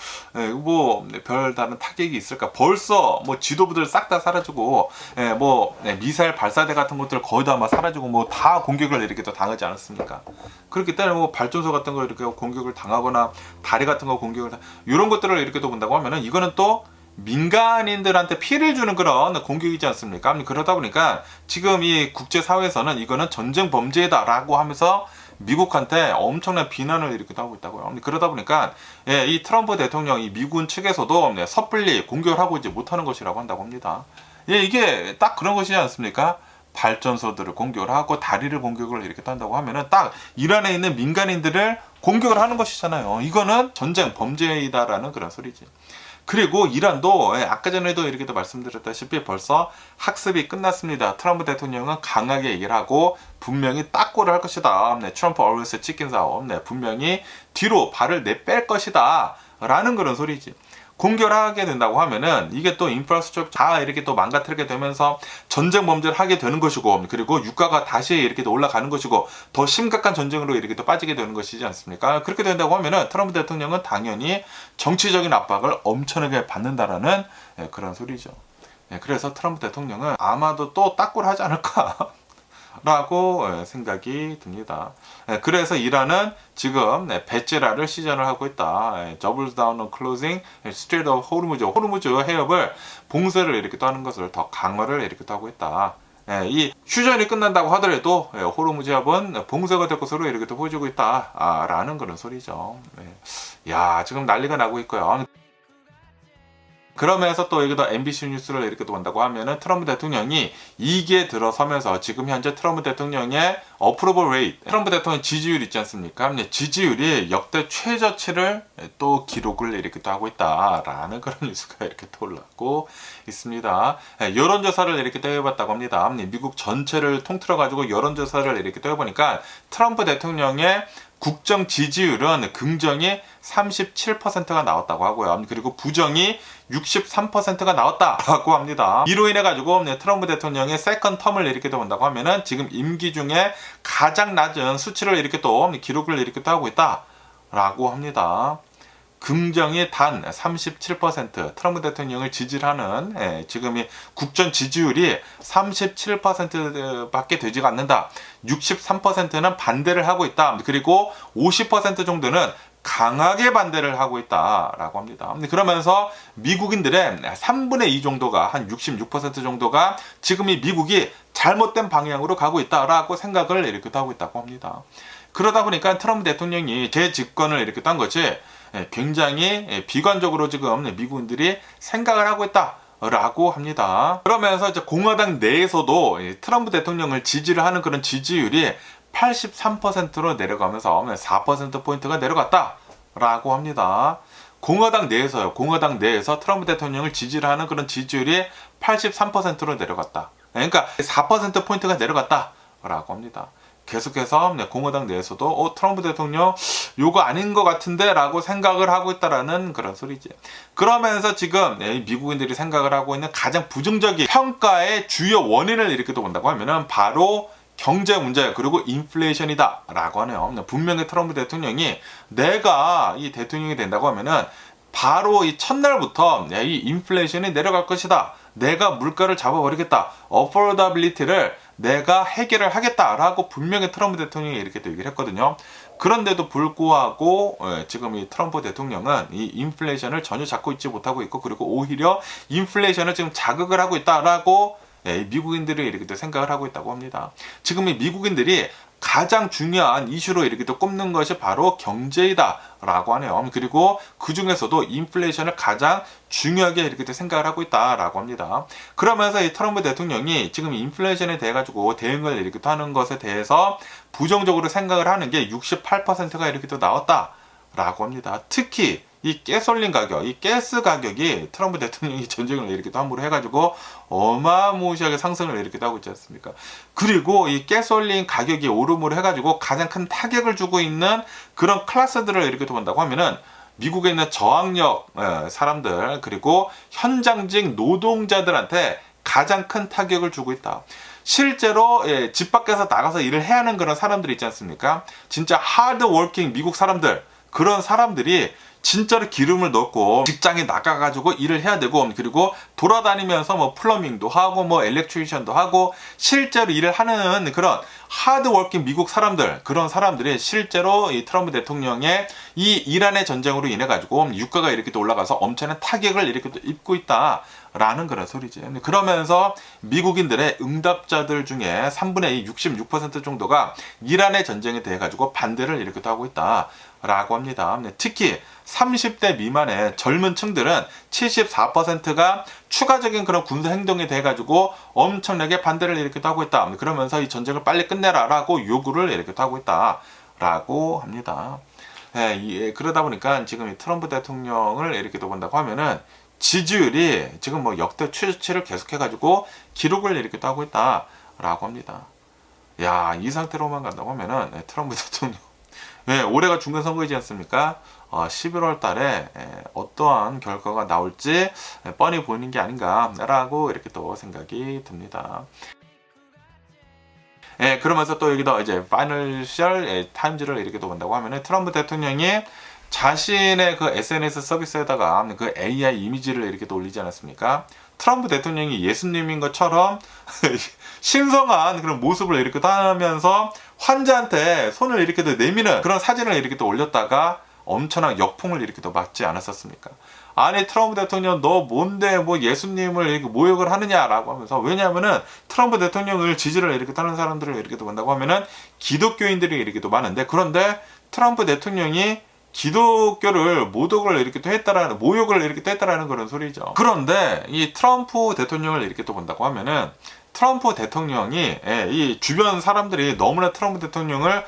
뭐 별다른 타격이 있을까? 벌써 뭐 지도부들 싹 다 사라지고 뭐 미사일 발사대 같은 것들 거의 다 막 사라지고 뭐 다 공격을 이렇게 또 당하지 않았습니까? 그렇기 때문에 뭐 발전소 같은 거 이렇게 공격을 당하거나 다리 같은 거 공격을 이런 것들을 이렇게 또 본다고 하면은 이거는 또 민간인들한테 피해를 주는 그런 공격이지 않습니까? 그러다 보니까 지금 이 국제사회에서는 이거는 전쟁 범죄다라고 하면서 미국한테 엄청난 비난을 이렇게 하고 있다고요. 그러다 보니까 이 트럼프 대통령, 이 미군 측에서도 섣불리 공격을 하고 이제 못하는 것이라고 한다고 합니다. 이게 딱 그런 것이지 않습니까? 발전소들을 공격을 하고 다리를 공격을 이렇게 한다고 하면은 딱 이란에 있는 민간인들을 공격을 하는 것이잖아요. 이거는 전쟁 범죄이다라는 그런 소리지. 그리고 이란도 아까 전에도 이렇게 말씀드렸다시피 벌써 학습이 끝났습니다. 트럼프 대통령은 강하게 얘기를 하고 분명히 딱고를 할 것이다. 트럼프 always 치킨 사업. 분명히 뒤로 발을 내뺄 것이다. 라는 그런 소리지. 공격하게 된다고 하면은 이게 또 인프라스트럭처 다 이렇게 또 망가뜨리게 되면서 전쟁 범죄를 하게 되는 것이고, 그리고 유가가 다시 이렇게 또 올라가는 것이고, 더 심각한 전쟁으로 이렇게 또 빠지게 되는 것이지 않습니까? 그렇게 된다고 하면은 트럼프 대통령은 당연히 정치적인 압박을 엄청나게 받는다라는 그런 소리죠. 그래서 트럼프 대통령은 아마도 또 딱고를 하지 않을까 라고 생각이 듭니다. 그래서 이란은 지금 배째라를 시전을 하고 있다. Doubles down on closing Strait of Hormuz, 호르무즈 해협을 봉쇄를 이렇게 또 하는 것을 더 강화를 이렇게 또 하고 있다. 이 휴전이 끝난다고 하더라도 호르무즈 해협은 봉쇄가 될 것으로 이렇게 또 보여주고 있다. 라는 그런 소리죠. 야, 지금 난리가 나고 있고요. 그러면서 또 여기도 MBC 뉴스를 이렇게 또 본다고 하면은 트럼프 대통령이 2기에 들어서면서 지금 현재 트럼프 대통령의 어프로벌 레이트, 트럼프 대통령 지지율 있지 않습니까? 지지율이 역대 최저치를 또 기록을 이렇게 또 하고 있다라는 그런 뉴스가 이렇게 또 올라오고 있습니다. 여론조사를 이렇게 또 해봤다고 합니다. 미국 전체를 통틀어 가지고 여론조사를 이렇게 또 해보니까 트럼프 대통령의 국정 지지율은 긍정이 37%가 나왔다고 하고요. 그리고 부정이 63%가 나왔다라고 합니다. 이로 인해 가지고 트럼프 대통령의 세컨 텀을 이렇게 또 본다고 하면은 지금 임기 중에 가장 낮은 수치를 이렇게 또 기록을 이렇게 또 하고 있다라고 합니다. 긍정이 단 37%, 트럼프 대통령을 지지하는 지금이 국전 지지율이 37%밖에 되지가 않는다. 63%는 반대를 하고 있다. 그리고 50% 정도는 강하게 반대를 하고 있다라고 합니다. 그러면서 미국인들의 3분의 2 정도가, 한 66% 정도가 지금 이 미국이 잘못된 방향으로 가고 있다라고 생각을 이렇게 하고 있다고 합니다. 그러다 보니까 트럼프 대통령이 재집권을 이렇게 딴 것이 굉장히 비관적으로 지금 미국인들이 생각을 하고 있다라고 합니다. 그러면서 이제 공화당 내에서도 트럼프 대통령을 지지를 하는 그런 지지율이 83%로 내려가면서 4%포인트가 내려갔다라고 합니다. 공화당 내에서요. 공화당 내에서 트럼프 대통령을 지지를 하는 그런 지지율이 83%로 내려갔다. 그러니까 4%포인트가 내려갔다라고 합니다. 계속해서 공화당 내에서도 트럼프 대통령 요거 아닌 것 같은데 라고 생각을 하고 있다라는 그런 소리지. 그러면서 지금 미국인들이 생각을 하고 있는 가장 부정적인 평가의 주요 원인을 이렇게 또 본다고 하면은 바로 경제 문제 그리고 인플레이션이다 라고 하네요. 분명히 트럼프 대통령이 내가 이 대통령이 된다고 하면은 바로 이 첫날부터 이 인플레이션이 내려갈 것이다. 내가 물가를 잡아버리겠다. 어포더빌리티를 내가 해결을 하겠다라고 분명히 트럼프 대통령이 이렇게 또 얘기를 했거든요. 그런데도 불구하고 지금 이 트럼프 대통령은 이 인플레이션을 전혀 잡고 있지 못하고 있고, 그리고 오히려 인플레이션을 지금 자극을 하고 있다라고 미국인들이 이렇게 또 생각을 하고 있다고 합니다. 지금 이 미국인들이 가장 중요한 이슈로 이렇게 또 꼽는 것이 바로 경제이다 라고 하네요. 그리고 그 중에서도 인플레이션을 가장 중요하게 이렇게 또 생각을 하고 있다 라고 합니다. 그러면서 이 트럼프 대통령이 지금 인플레이션에 대해 가지고 대응을 이렇게 또 하는 것에 대해서 부정적으로 생각을 하는 게 68%가 이렇게 또 나왔다 라고 합니다. 특히 이 가솔린 가격, 이 가스 가격이 트럼프 대통령이 전쟁을 이렇게 또 함부로 해가지고 어마무시하게 상승을 이렇게 하고 있지 않습니까? 그리고 이 가솔린 가격이 오름으로 해가지고 가장 큰 타격을 주고 있는 그런 클래스들을 이렇게 또 본다고 하면은 미국에 있는 저학력 사람들, 그리고 현장직 노동자들한테 가장 큰 타격을 주고 있다. 실제로 집 밖에서 나가서 일을 해야 하는 그런 사람들 있지 않습니까? 진짜 하드워킹 미국 사람들, 그런 사람들이 진짜로 기름을 넣고 직장에 나가가지고 일을 해야 되고, 그리고 돌아다니면서 뭐 플러밍도 하고 뭐 엘렉트리션도 하고 실제로 일을 하는 그런 하드워킹 미국 사람들, 그런 사람들이 실제로 이 트럼프 대통령의 이 이란의 전쟁으로 인해 가지고 유가가 이렇게 또 올라가서 엄청난 타격을 이렇게 또 입고 있다라는 그런 소리지. 그러면서 미국인들의 응답자들 중에 3분의 2, 66% 정도가 이란의 전쟁에 대해 가지고 반대를 이렇게 또 하고 있다라고 합니다. 특히 30대 미만의 젊은 층들은 74%가 추가적인 그런 군사 행동에 대해 가지고 엄청나게 반대를 이렇게 하고 있다. 그러면서 이 전쟁을 빨리 끝내라라고 요구를 이렇게 하고 있다라고 합니다. 그러다 보니까 지금 이 트럼프 대통령을 이렇게 또 본다고 하면은 지지율이 지금 뭐 역대 최저치를 계속해가지고 기록을 이렇게 또 하고 있다라고 합니다. 야, 이 상태로만 간다고 하면은 트럼프 대통령, 올해가 중간선거이지 않습니까? 11월 달에 어떠한 결과가 나올지 뻔히 보이는 게 아닌가라고 이렇게 또 생각이 듭니다. 그러면서 또 여기다 이제 파이널셜 타임즈를 이렇게 또 본다고 하면은 트럼프 대통령이 자신의 그 SNS 서비스에다가 그 AI 이미지를 이렇게 또 올리지 않았습니까? 트럼프 대통령이 예수님인 것처럼 신성한 그런 모습을 이렇게 하면서 환자한테 손을 이렇게 또 내미는 그런 사진을 이렇게 또 올렸다가 엄청난 역풍을 이렇게 또 맞지 않았었습니까? 아니, 트럼프 대통령 너 뭔데 뭐 예수님을 이렇게 모욕을 하느냐라고 하면서, 왜냐하면은 트럼프 대통령을 지지를 이렇게 하는 사람들을 이렇게 또 본다고 하면은 기독교인들이 이렇게 또 많은데, 그런데 트럼프 대통령이 기독교를 모독을 이렇게 또 했다라는, 모욕을 이렇게 또 했다라는 그런 소리죠. 그런데 이 트럼프 대통령을 이렇게 또 본다고 하면은 트럼프 대통령이 이 주변 사람들이 너무나 트럼프 대통령을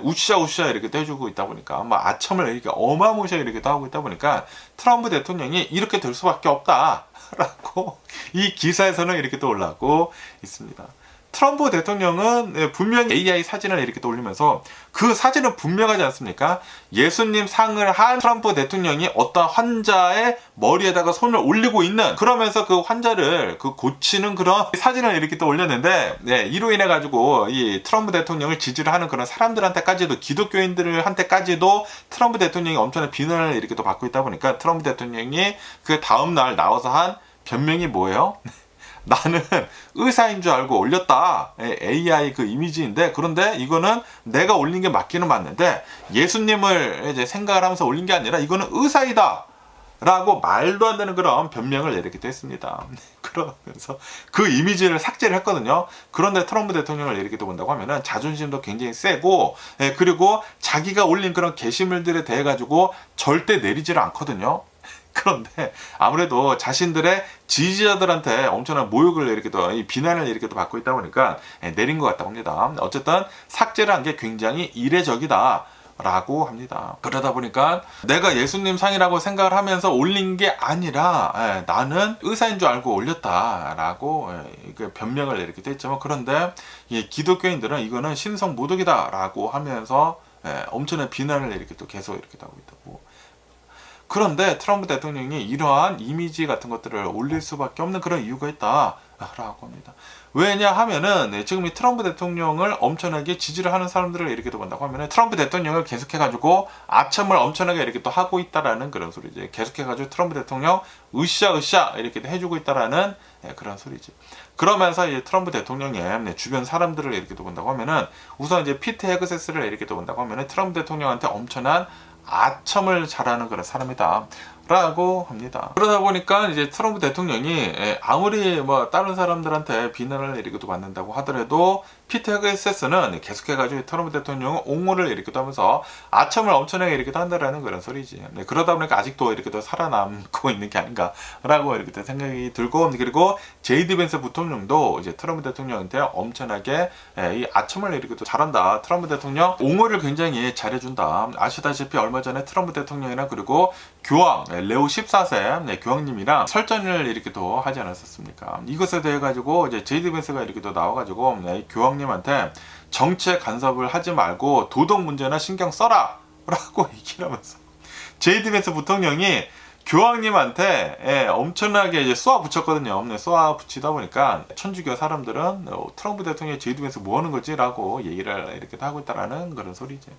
우쌰우쌰 이렇게 또 해주고 있다 보니까 막 아첨을 이렇게 어마무시하게 이렇게 또 하고 있다 보니까 트럼프 대통령이 이렇게 될 수밖에 없다라고 이 기사에서는 이렇게 또 올라오고 있습니다. 트럼프 대통령은 분명히 AI 사진을 이렇게 또 올리면서 그 사진은 분명하지 않습니까? 예수님 상을 한 트럼프 대통령이 어떤 환자의 머리에다가 손을 올리고 있는, 그러면서 그 환자를 그 고치는 그런 사진을 이렇게 또 올렸는데, 이로 인해 가지고 이 트럼프 대통령을 지지를 하는 그런 사람들한테까지도, 기독교인들한테까지도 트럼프 대통령이 엄청난 비난을 이렇게 또 받고 있다 보니까 트럼프 대통령이 그 다음날 나와서 한 변명이 뭐예요? 나는 의사인 줄 알고 올렸다. AI 그 이미지인데, 그런데 이거는 내가 올린 게 맞기는 맞는데 예수님을 이제 생각을 하면서 올린 게 아니라 이거는 의사이다 라고 말도 안 되는 그런 변명을 이렇게 했습니다. 그러면서 그 이미지를 삭제를 했거든요. 그런데 트럼프 대통령을 이렇게 본다고 하면은 자존심도 굉장히 세고, 그리고 자기가 올린 그런 게시물들에 대해 가지고 절대 내리지를 않거든요. 그런데 아무래도 자신들의 지지자들한테 엄청난 모욕을 이렇게 또 비난을 이렇게 또 받고 있다 보니까 내린 것 같다고 합니다. 어쨌든 삭제를 한 게 굉장히 이례적이다 라고 합니다. 그러다 보니까 내가 예수님 상이라고 생각을 하면서 올린 게 아니라 나는 의사인 줄 알고 올렸다 라고 변명을 이렇게 했지만, 그런데 기독교인들은 이거는 신성 모독이다 라고 하면서 엄청난 비난을 이렇게 또 계속 이렇게 하고 있다고. 그런데 트럼프 대통령이 이러한 이미지 같은 것들을 올릴 수밖에 없는 그런 이유가 있다라고 합니다. 왜냐 하면은 지금 이 트럼프 대통령을 엄청나게 지지를 하는 사람들을 이렇게 또 본다고 하면은 트럼프 대통령을 계속해가지고 아첨을 엄청나게 이렇게 또 하고 있다라는 그런 소리지. 계속해가지고 트럼프 대통령 으쌰으쌰 이렇게 해주고 있다라는 그런 소리지. 그러면서 이 트럼프 대통령의 주변 사람들을 이렇게 또 본다고 하면은, 우선 이제 피트 헤그세스를 이렇게 또 본다고 하면은 트럼프 대통령한테 엄청난 아첨을 잘하는 그런 사람이다 라고 합니다. 그러다 보니까 이제 트럼프 대통령이 아무리 뭐 다른 사람들한테 비난을 이렇게 또 받는다고 하더라도 피트 헤그세스는 계속해가지고 트럼프 대통령은 옹호를 이렇게 또 하면서 아첨을 엄청나게 이렇게 또 한다라는 그런 소리지. 그러다 보니까 아직도 이렇게 또 살아남고 있는 게 아닌가라고 이렇게 또 생각이 들고, 그리고 제이디 벤스 부통령도 이제 트럼프 대통령한테 엄청나게 이 아첨을 이렇게 또 잘한다. 트럼프 대통령 옹호를 굉장히 잘해준다. 아시다시피 얼마 전에 트럼프 대통령이랑 그리고 교황 레오 14세 교황님이랑 설전을 이렇게 또 하지 않았었습니까? 이것에 대해 가지고 이제 제이디 벤스가 이렇게 또 나와가지고 교황님한테 정치에 간섭을 하지 말고 도덕 문제나 신경 써라 라고 얘기를 하면서 제이디 벤스 부통령이 교황님한테 엄청나게 이제 쏘아 붙였거든요. 쏘아 붙이다 보니까 천주교 사람들은 트럼프 대통령이 제이디 벤스 뭐 하는 거지? 라고 얘기를 이렇게 하고 있다라는 그런 소리죠.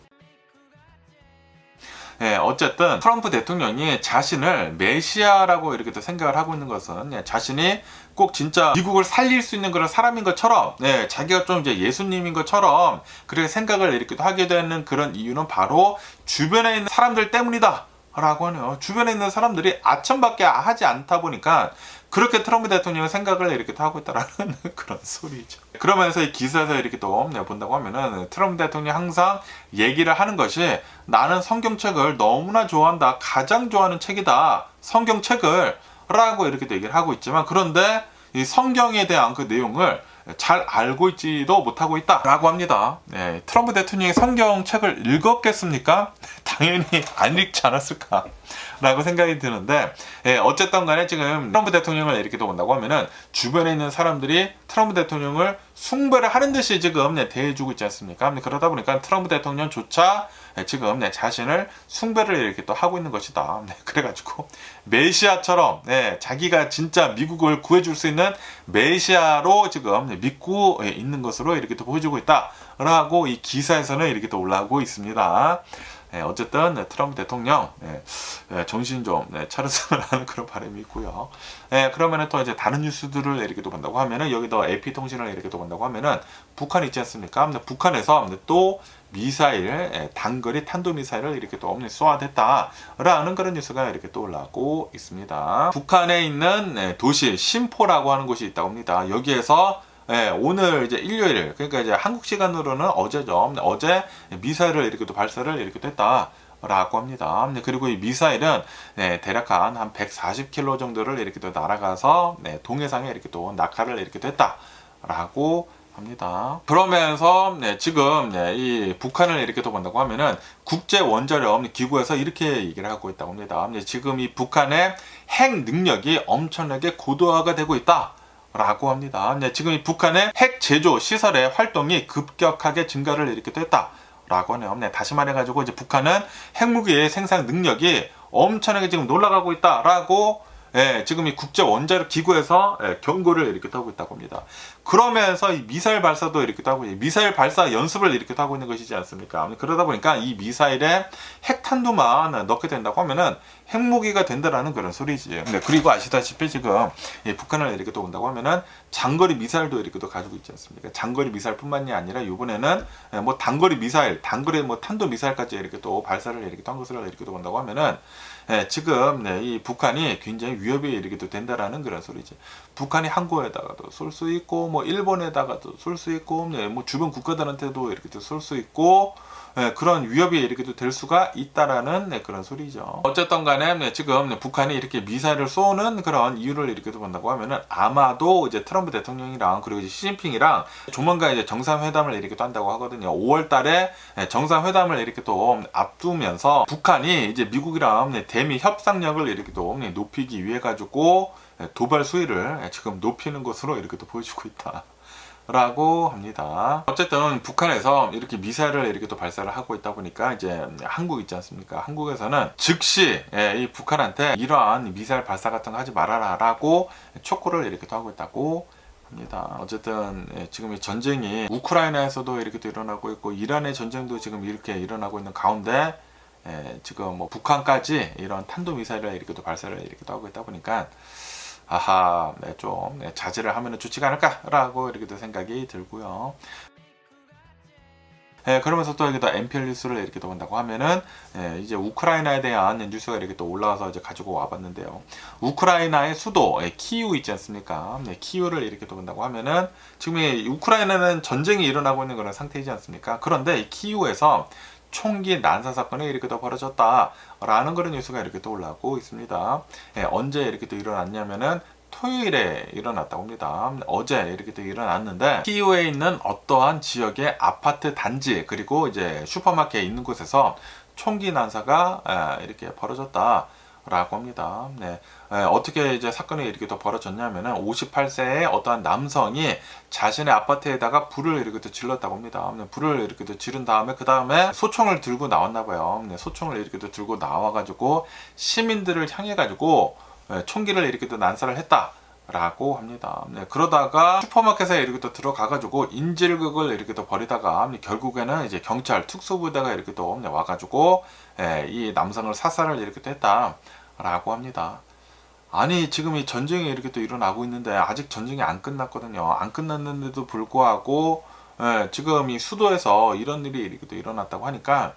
어쨌든 트럼프 대통령이 자신을 메시아라고 이렇게 또 생각을 하고 있는 것은, 자신이 꼭 진짜 미국을 살릴 수 있는 그런 사람인 것처럼, 자기가 좀 이제 예수님인 것처럼 그렇게 생각을 이렇게 또 하게 되는 그런 이유는 바로 주변에 있는 사람들 때문이다 라고 하네요. 주변에 있는 사람들이 아첨밖에 하지 않다 보니까 그렇게 트럼프 대통령의 생각을 이렇게 또 하고 있다라는 그런 소리죠. 그러면서 이 기사에서 이렇게 또 본다고 하면은 트럼프 대통령이 항상 얘기를 하는 것이, 나는 성경책을 너무나 좋아한다. 가장 좋아하는 책이다. 성경책을 라고 이렇게 또 얘기를 하고 있지만, 그런데 이 성경에 대한 그 내용을 잘 알고 있지도 못하고 있다라고 합니다. 네, 트럼프 대통령이 성경책을 읽었겠습니까? 당연히 안 읽지 않았을까라고 생각이 드는데, 어쨌든 간에 지금 트럼프 대통령을 이렇게 본다고 하면은 주변에 있는 사람들이 트럼프 대통령을 숭배를 하는 듯이 지금 대해주고 있지 않습니까? 그러다 보니까 트럼프 대통령조차 지금 자신을 숭배를 이렇게 또 하고 있는 것이다. 그래가지고 메시아처럼 자기가 진짜 미국을 구해줄 수 있는 메시아로 지금 믿고 있는 것으로 이렇게 또 보여주고 있다라고 이 기사에서는 이렇게 또 올라오고 있습니다. 어쨌든 트럼프 대통령 정신 좀 차렸으면 하는 그런 바람이 있고요. 그러면은 또 이제 다른 뉴스들을 이렇게 또 본다고 하면은 여기도 AP 통신을 이렇게 또 본다고 하면은 북한 있지 않습니까? 북한에서 또 미사일, 단거리 탄도 미사일을 이렇게 또 쏘아댔다라는 그런 뉴스가 이렇게 또 올라오고 있습니다. 북한에 있는 도시 심포라고 하는 곳이 있다고 합니다. 여기에서 오늘 이제 일요일, 그러니까 이제 한국 시간으로는 어제죠. 어제 미사일을 이렇게 또 발사를 이렇게 됐다라고 합니다. 그리고 이 미사일은 대략 한 140km 정도를 이렇게 또 날아가서 동해상에 이렇게 또 낙하를 이렇게 됐다라고 합니다. 그러면서 지금 이 북한을 이렇게 또 본다고 하면은 국제 원자력 기구에서 이렇게 얘기를 하고 있다고 합니다. 지금 이 북한의 핵 능력이 엄청나게 고도화가 되고 있다. 라고 합니다. 지금 이 북한의 핵 제조 시설의 활동이 급격하게 증가를 이렇게 됐다. 라고 하네요. 다시 말해가지고 이제 북한은 핵무기의 생산 능력이 엄청나게 지금 올라가고 있다라고 지금 이 국제 원자력 기구에서 경고를 이렇게 하고 있다고 합니다. 그러면서 이 미사일 발사도 이렇게 하고 미사일 발사 연습을 이렇게 하고 있는 것이지 않습니까? 그러다 보니까 이 미사일에 핵탄두만 넣게 된다고 하면은 핵무기가 된다라는 그런 소리지. 그리고 아시다시피 지금 북한을 이렇게 또 본다고 하면은 장거리 미사일도 이렇게 또 가지고 있지 않습니까? 장거리 미사일뿐만이 아니라 이번에는 뭐 단거리 미사일, 단거리 뭐 탄도 미사일까지 이렇게 또 발사를 이렇게 한 것을 이렇게 또 본다고 하면은 지금 이 북한이 굉장히 위협이 이렇게 또 된다라는 그런 소리지. 북한이 항구에다가도 쏠 수 있고, 뭐 일본에다가도 쏠 수 있고, 뭐 주변 국가들한테도 이렇게 또 쏠 수 있고, 그런 위협이 이렇게 또 될 수가 있다라는 그런 소리죠. 어쨌든 간에 지금 북한이 이렇게 미사일을 쏘는 그런 이유를 이렇게 또 본다고 하면은 아마도 이제 트럼프 대통령이랑 그리고 이제 시진핑이랑 조만간 이제 정상회담을 이렇게 또 한다고 하거든요. 5월 달에 정상회담을 이렇게 또 앞두면서 북한이 이제 미국이랑 대미 협상력을 이렇게 또 높이기 위해 가지고 도발 수위를 지금 높이는 것으로 이렇게 또 보여주고 있다. 라고 합니다. 어쨌든 북한에서 이렇게 미사일을 이렇게 또 발사를 하고 있다 보니까 이제 한국 있지 않습니까? 한국에서는 즉시 이 북한한테 이러한 미사일 발사 같은 거 하지 말아라 라고 촉구를 이렇게 또 하고 있다고 합니다. 어쨌든 지금 이 전쟁이 우크라이나에서도 이렇게 또 일어나고 있고 이란의 전쟁도 지금 이렇게 일어나고 있는 가운데 지금 뭐 북한까지 이런 탄도미사일을 이렇게 또 발사를 이렇게 또 하고 있다 보니까 좀 자제를 하면 좋지가 않을까라고 이렇게 또 생각이 들고요. 그러면서 또 여기다 NPL 뉴스를 이렇게 또 본다고 하면은 이제 우크라이나에 대한 뉴스가 이렇게 또 올라와서 이제 가지고 와봤는데요. 우크라이나의 수도 키이우 있지 않습니까? 키이우를 이렇게 또 본다고 하면은 지금 이 우크라이나는 전쟁이 일어나고 있는 그런 상태이지 않습니까? 그런데 이 키이우에서 총기 난사 사건이 이렇게 또 벌어졌다라는 그런 뉴스가 이렇게 또 올라오고 있습니다. 언제 이렇게 또 일어났냐면은 토요일에 일어났다고 합니다. 어제 이렇게 또 일어났는데 키이우에 있는 어떠한 지역의 아파트 단지 그리고 이제 슈퍼마켓에 있는 곳에서 총기 난사가 이렇게 벌어졌다. 라고 합니다. 어떻게 이제 사건이 이렇게 또 벌어졌냐면은 58세의 어떠한 남성이 자신의 아파트에다가 불을 이렇게 또 질렀다고 합니다. 불을 이렇게 또 지른 다음에 그 다음에 소총을 들고 나왔나 봐요. 소총을 이렇게 또 들고 나와가지고 시민들을 향해가지고 총기를 이렇게 또 난사를 했다. 라고 합니다. 그러다가 슈퍼마켓에 이렇게 또 들어가가지고 인질극을 이렇게 또 벌이다가 결국에는 이제 경찰 특수부대가 이렇게 또 와가지고 이 남성을 사살을 이렇게 또 했다라고 합니다. 아니 지금 이 전쟁이 이렇게 또 일어나고 있는데 아직 전쟁이 안 끝났거든요. 안 끝났는데도 불구하고 지금 이 수도에서 이런 일이 이렇게 또 일어났다고 하니까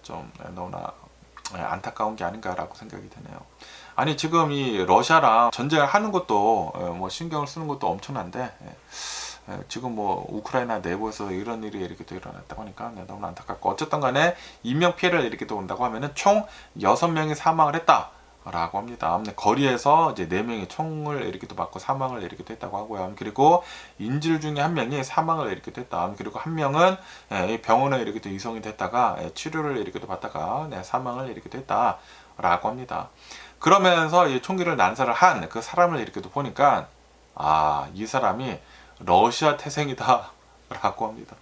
좀 너무나 안타까운 게 아닌가라고 생각이 드네요. 아니 지금 이 러시아랑 전쟁을 하는 것도 뭐 신경을 쓰는 것도 엄청난데 지금 뭐 우크라이나 내부에서 이런 일이 이렇게 또 일어났다고 하니까 너무 안타깝고 어쨌든 간에 인명피해를 이렇게 또 온다고 하면은 총 6명이 사망을 했다 라고 합니다. 거리에서 이제 4명이 총을 이렇게 또 맞고 사망을 이렇게 됐다고 하고요. 그리고 인질 중에 한 명이 사망을 이렇게 됐다. 그리고 한 명은 병원에 이렇게 또 이송이 됐다가 치료를 이렇게 또 받다가 사망을 이렇게 됐다라고 합니다. 그러면서 이 총기를 난사를 한 그 사람을 이렇게 또 보니까 이 사람이 러시아 태생이다 라고 합니다.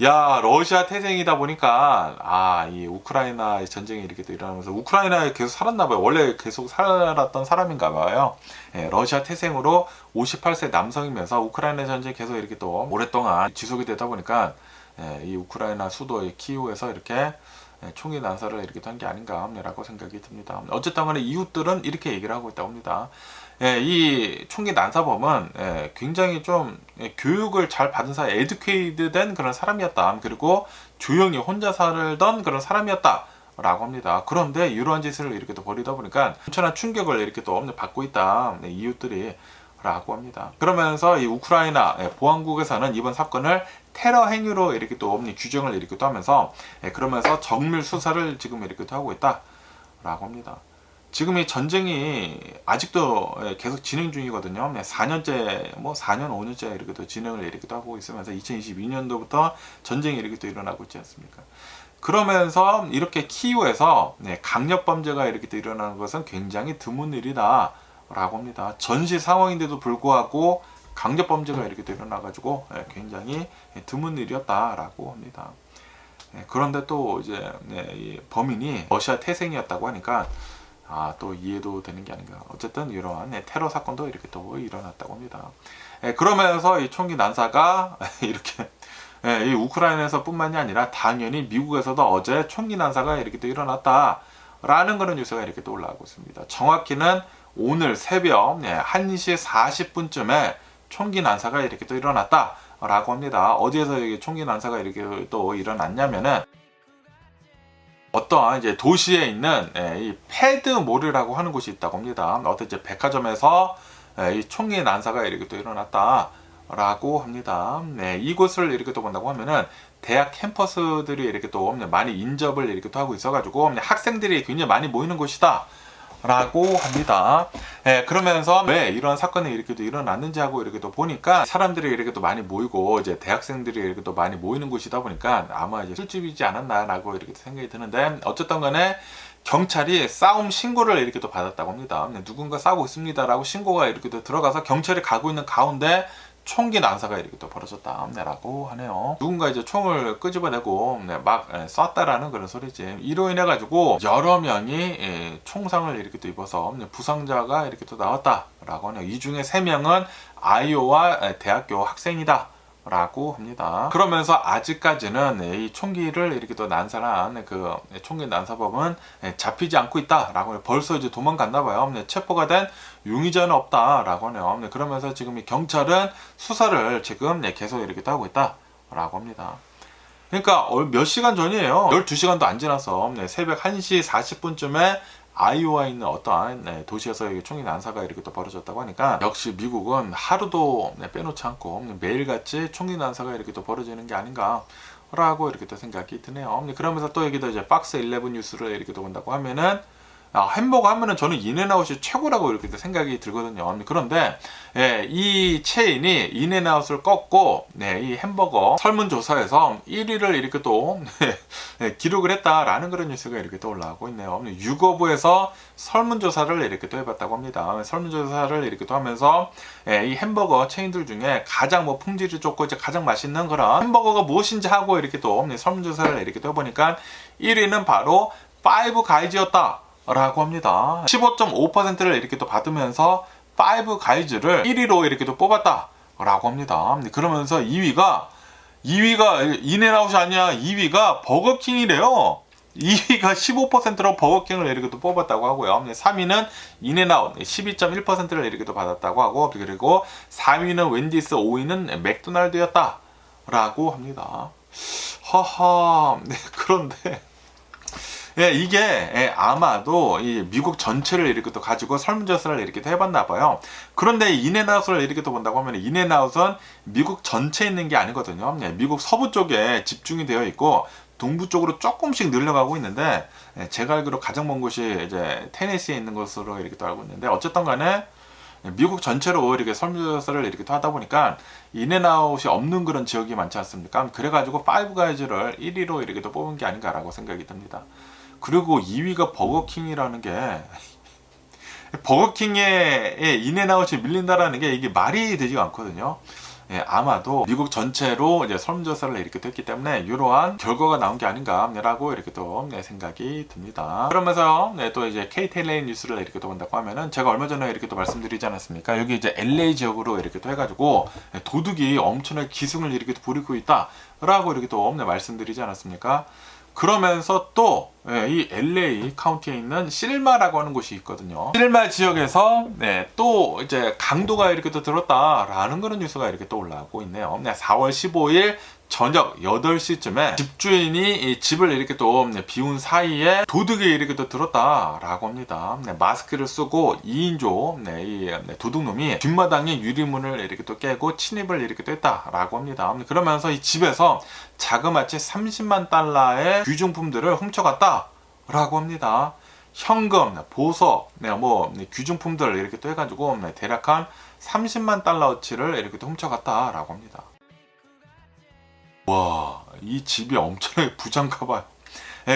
야, 러시아 태생이다 보니까 이 우크라이나 전쟁이 이렇게 또 일어나면서 우크라이나에 계속 살았나 봐요. 원래 계속 살았던 사람인가 봐요. 러시아 태생으로 58세 남성이면서 우크라이나 전쟁이 계속 이렇게 또 오랫동안 지속이 되다 보니까 이 우크라이나 수도의 키이우에서 이렇게 총기 난사를 이렇게 한 게 아닌가라고 생각이 듭니다. 어쨌든 간에 이웃들은 이렇게 얘기를 하고 있다고 합니다. 이 총기 난사범은 굉장히 좀 교육을 잘 받은 사람, 에듀케이드된 그런 사람이었다. 그리고 조용히 혼자 살던 그런 사람이었다. 라고 합니다. 그런데 이러한 짓을 이렇게 또 벌이다 보니까 엄청난 충격을 이렇게 또 받고 있다. 이웃들이 라고 합니다. 그러면서 이 우크라이나 보안국에서는 이번 사건을 테러 행위로 이렇게 또 규정을 이렇게 또 하면서 그러면서 정밀 수사를 지금 이렇게 또 하고 있다. 라고 합니다. 지금 이 전쟁이 아직도 계속 진행 중이거든요. 4년째, 4년, 5년째 이렇게 또 진행을 이렇게 또 하고 있으면서 2022년도부터 전쟁이 이렇게 또 일어나고 있지 않습니까? 그러면서 이렇게 키이우에서 강력 범죄가 이렇게 또 일어나는 것은 굉장히 드문 일이다. 라고 합니다. 전시 상황인데도 불구하고 강력 범죄가 이렇게 또 일어나가지고 굉장히 드문 일이었다라고 합니다. 그런데 또 이제 이 범인이 러시아 태생이었다고 하니까 또 이해도 되는 게 아닌가. 어쨌든 이러한 테러 사건도 이렇게 또 일어났다고 합니다. 그러면서 이 총기 난사가 이렇게 이 우크라이나에서뿐만이 아니라 당연히 미국에서도 어제 총기 난사가 이렇게 또 일어났다라는 그런 뉴스가 이렇게 또 올라오고 있습니다. 정확히는 오늘 새벽 1시 40분쯤에 총기 난사가 이렇게 또 일어났다라고 합니다. 어디에서 총기 난사가 이렇게 또 일어났냐면은 어떠한 이제 도시에 있는 이 패드몰이라고 하는 곳이 있다고 합니다. 어떤 이제 백화점에서 이 총기 난사가 이렇게 또 일어났다라고 합니다. 이곳을 이렇게 또 본다고 하면은 대학 캠퍼스들이 이렇게 또 많이 인접을 이렇게 또 하고 있어가지고 학생들이 굉장히 많이 모이는 곳이다. 라고 합니다. 그러면서 왜 이런 사건이 이렇게 또 일어났는지 하고 이렇게 또 보니까 사람들이 이렇게 또 많이 모이고 이제 대학생들이 이렇게 또 많이 모이는 곳이다 보니까 아마 이제 술집이지 않았나라고 이렇게 생각이 드는데 어쨌든 간에 경찰이 싸움 신고를 이렇게 또 받았다고 합니다. 누군가 싸우고 있습니다라고 신고가 이렇게 또 들어가서 경찰이 가고 있는 가운데 총기 난사가 이렇게 또 벌어졌다라고 하네요. 누군가 이제 총을 끄집어내고 막 쐈다라는 그런 소리지. 이로 인해 가지고 여러 명이 총상을 이렇게 또 입어서 부상자가 이렇게 또 나왔다라고 하네요. 이 중에 3명은 아이오와 대학교 학생이다. 라고 합니다. 그러면서 아직까지는 이 총기를 이렇게 또 난사한 그 총기 난사범은 잡히지 않고 있다라고 벌써 이제 도망갔나 봐요. 체포가 된 용의자는 없다라고 하네요. 그러면서 지금 이 경찰은 수사를 지금 계속 이렇게 또 하고 있다라고 합니다. 그러니까 몇 시간 전이에요. 12시간도 안 지나서 새벽 1시 40분쯤에 아이오와에 있는 어떠한 도시에서 총기 난사가 이렇게 또 벌어졌다고 하니까 역시 미국은 하루도 빼놓지 않고 매일같이 총기 난사가 이렇게 또 벌어지는 게 아닌가 라고 이렇게 또 생각이 드네요. 그러면서 또 여기도 이제 박스 11 뉴스를 이렇게 또 본다고 하면은 햄버거 하면은 저는 인앤아웃이 최고라고 이렇게 생각이 들거든요. 그런데 이 체인이 인앤아웃을 꺾고 이 햄버거 설문조사에서 1위를 이렇게 또 기록을 했다라는 그런 뉴스가 이렇게 또 올라오고 있네요. 유거부에서 설문조사를 이렇게 또 해봤다고 합니다. 설문조사를 이렇게 또 하면서 이 햄버거 체인들 중에 가장 품질이 좋고 이제 가장 맛있는 그런 햄버거가 무엇인지 하고 이렇게 또 설문조사를 이렇게 또 해보니까 1위는 바로 파이브 가이즈였다. 라고 합니다. 15.5%를 이렇게 또 받으면서 파이브 가이즈를 1위로 이렇게 또 뽑았다 라고 합니다. 그러면서 2위가 인앤아웃이 아니야. 2위가 버거킹이래요. 2위가 15%로 버거킹을 이렇게 또 뽑았다고 하고요. 3위는 인앤아웃 12.1%를 이렇게 또 받았다고 하고, 그리고 4위는 웬디스, 5위는 맥도날드였다 라고 합니다. 하하. 그런데 이게 아마도 이 미국 전체를 이렇게 또 가지고 설문조사를 이렇게 또 해봤나 봐요. 그런데 인앤아웃을 이렇게 또 본다고 하면 인앤아웃은 미국 전체에 있는 게 아니거든요. 미국 서부 쪽에 집중이 되어 있고 동부 쪽으로 조금씩 늘려가고 있는데, 제가 알기로 가장 먼 곳이 이제 테네시에 있는 것으로 이렇게 또 알고 있는데, 어쨌든 간에 미국 전체로 이렇게 설문조사를 이렇게 또 하다 보니까 인앤아웃이 없는 그런 지역이 많지 않습니까? 그래가지고 파이브가이즈를 1위로 이렇게 또 뽑은 게 아닌가라고 생각이 듭니다. 그리고 2위가 버거킹이라는 게 버거킹에 인앤아웃이 밀린다라는 게 이게 말이 되지가 않거든요. 아마도 미국 전체로 이제 설문조사를 이렇게 됐기 때문에 이러한 결과가 나온 게 아닌가라고 이렇게 또 생각이 듭니다. 그러면서 또 이제 KTLA 뉴스를 이렇게 또 본다고 하면은 제가 얼마 전에 이렇게 또 말씀드리지 않았습니까? 여기 이제 LA 지역으로 이렇게 또 해가지고 도둑이 엄청나게 기승을 이렇게 또 부리고 있다라고 이렇게 또 말씀드리지 않았습니까? 그러면서 또 이 LA 카운티에 있는 실마라고 하는 곳이 있거든요. 실마 지역에서 또 이제 강도가 이렇게 또 들었다라는 그런 뉴스가 이렇게 또 올라오고 있네요. 4월 15일 저녁 8시쯤에 집주인이 이 집을 이렇게 또 비운 사이에 도둑이 이렇게 또 들었다라고 합니다. 마스크를 쓰고 2인조 이 도둑놈이 뒷마당에 유리문을 이렇게 또 깨고 침입을 이렇게 또 했다라고 합니다. 그러면서 이 집에서 자그마치 30만 달러의 귀중품들을 훔쳐갔다라고 합니다. 현금, 보석, 뭐 귀중품들을 이렇게 또 해가지고 대략 한 30만 달러어치를 이렇게 또 훔쳐갔다라고 합니다. 와, 이 집이 엄청나게 부자인가 봐요.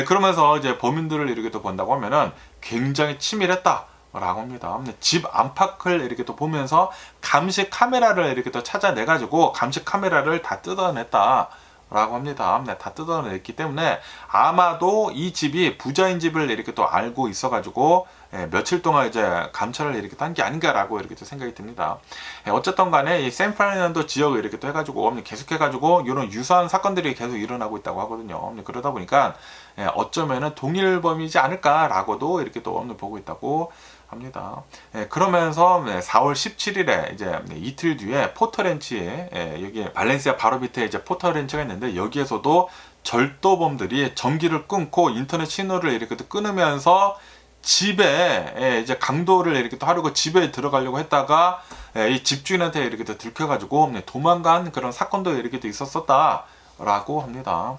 그러면서 이제 범인들을 이렇게 또 본다고 하면은 굉장히 치밀했다라고 합니다. 집 안팎을 이렇게 또 보면서 감시 카메라를 이렇게 또 찾아내가지고 감시 카메라를 다 뜯어냈다. 라고 합니다. 다 뜯어냈기 때문에 아마도 이 집이 부자인 집을 이렇게 또 알고 있어가지고 며칠 동안 이제 감찰을 이렇게 딴 게 아닌가라고 이렇게 또 생각이 듭니다. 어쨌든 간에 이 샌프란시스코 지역을 이렇게 또 해가지고 계속해가지고 이런 유사한 사건들이 계속 일어나고 있다고 하거든요. 그러다 보니까 어쩌면은 동일범이지 않을까라고도 이렇게 또 보고 있다고 합니다. 그러면서 4월 17일에 이제 이틀 뒤에 포터렌치에 여기 발렌시아 바로 밑에 이제 포터렌치가 있는데 여기에서도 절도범들이 전기를 끊고 인터넷 신호를 이렇게 또 끊으면서 집에 이제 강도를 이렇게 또 하려고 집에 들어가려고 했다가 이 집주인한테 이렇게 또 들켜가지고 도망간 그런 사건도 이렇게 또 있었었다라고 합니다.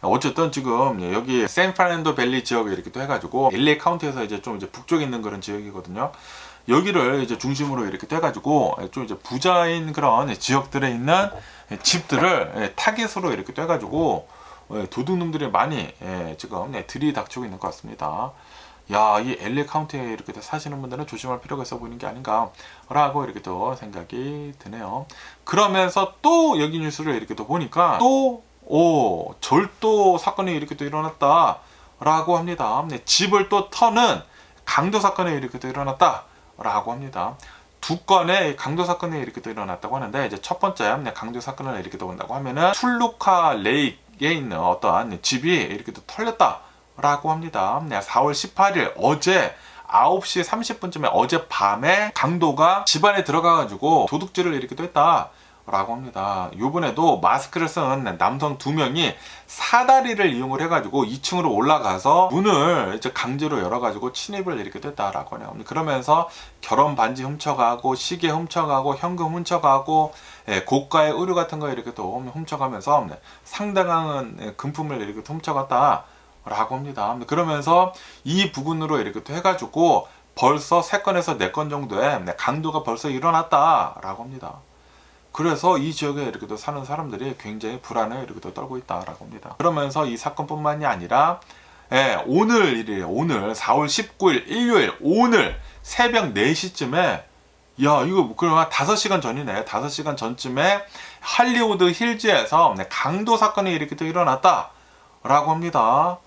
어쨌든 지금 여기 샌프란시스코 밸리 지역에 이렇게 또 해가지고 LA 카운티에서 이제 좀 이제 북쪽에 있는 그런 지역이거든요. 여기를 이제 중심으로 이렇게 또 해가지고 좀 이제 부자인 그런 지역들에 있는 집들을 타깃으로 이렇게 또 해가지고 도둑놈들이 많이 지금 들이닥치고 있는 것 같습니다. 야, 이 LA 카운티에 이렇게 사시는 분들은 조심할 필요가 있어 보이는 게 아닌가라고 이렇게 또 생각이 드네요. 그러면서 또 여기 뉴스를 이렇게 또 보니까 또 절도 사건이 이렇게 또 일어났다라고 합니다. 집을 또 터는 강도 사건이 이렇게 또 일어났다라고 합니다. 두 건의 강도 사건이 이렇게 또 일어났다고 하는데 이제 첫 번째 강도 사건을 이렇게 또 본다고 하면은 툴루카 레이크에 있는 어떠한 집이 이렇게 또 털렸다라고 합니다. 4월 18일 어제 9시 30분쯤에 어젯밤에 강도가 집안에 들어가가지고 도둑질을 이렇게 또 했다라고 합니다. 요번에도 마스크를 쓴 남성 2명이 사다리를 이용을 해가지고 2층으로 올라가서 문을 이제 강제로 열어가지고 침입을 이렇게 됐다라고 해요. 그러면서 결혼 반지 훔쳐가고 시계 훔쳐가고 현금 훔쳐가고 고가의 의류 같은 거 이렇게 또 훔쳐가면서 상당한 금품을 이렇게 훔쳐갔다 라고 합니다. 그러면서 이 부분으로 이렇게 또 해가지고 벌써 3건에서 4건 정도의 강도가 벌써 일어났다 라고 합니다. 그래서 이 지역에 이렇게 또 사는 사람들이 굉장히 불안을 이렇게 또 떨고 있다라고 합니다. 그러면서 이 사건뿐만이 아니라 오늘이래요. 오늘 4월 19일 일요일 오늘 새벽 4시쯤에 야 이거 그럼 한 5시간 전이네. 5시간 전쯤에 할리우드 힐즈에서 강도 사건이 이렇게 또 일어났다라고 합니다.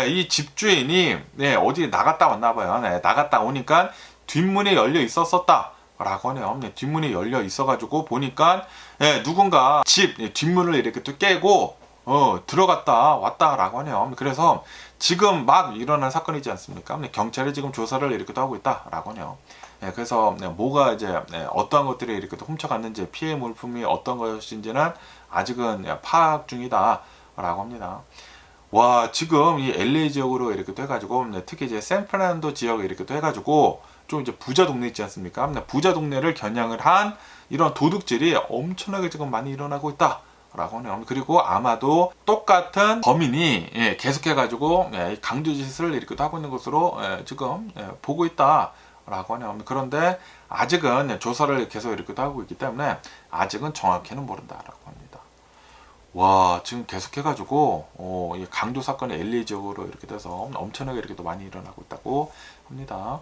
이 집주인이 어디 나갔다 왔나 봐요. 나갔다 오니까 뒷문이 열려 있었었다. 라고 하네요. 뒷문이 열려 있어가지고 보니까 누군가 집 뒷문을 이렇게 또 깨고 들어갔다 왔다라고 하네요. 그래서 지금 막 일어난 사건이지 않습니까? 경찰이 지금 조사를 이렇게 또 하고 있다라고 하네요. 그래서 뭐가 이제 어떠한 것들이 이렇게 또 훔쳐갔는지 피해 물품이 어떤 것인지는 아직은 파악 중이다라고 합니다. 와 지금 이 LA 지역으로 이렇게 또 해가지고 특히 이제 샌프란시스코 지역에 이렇게 또 해가지고 좀 이제 부자 동네 있지 않습니까? 부자 동네를 겨냥을 한 이런 도둑질이 엄청나게 지금 많이 일어나고 있다 라고 하네요. 그리고 아마도 똑같은 범인이 계속해가지고 강도짓을 이렇게 하고 있는 것으로 지금 보고 있다라고 하네요. 그런데 아직은 조사를 계속 이렇게 하고 있기 때문에 아직은 정확히는 모른다라고 합니다. 와, 지금 계속해가지고 이 강도 사건이 LA 지역으로 이렇게 돼서 엄청나게 이렇게 또 많이 일어나고 있다고 합니다.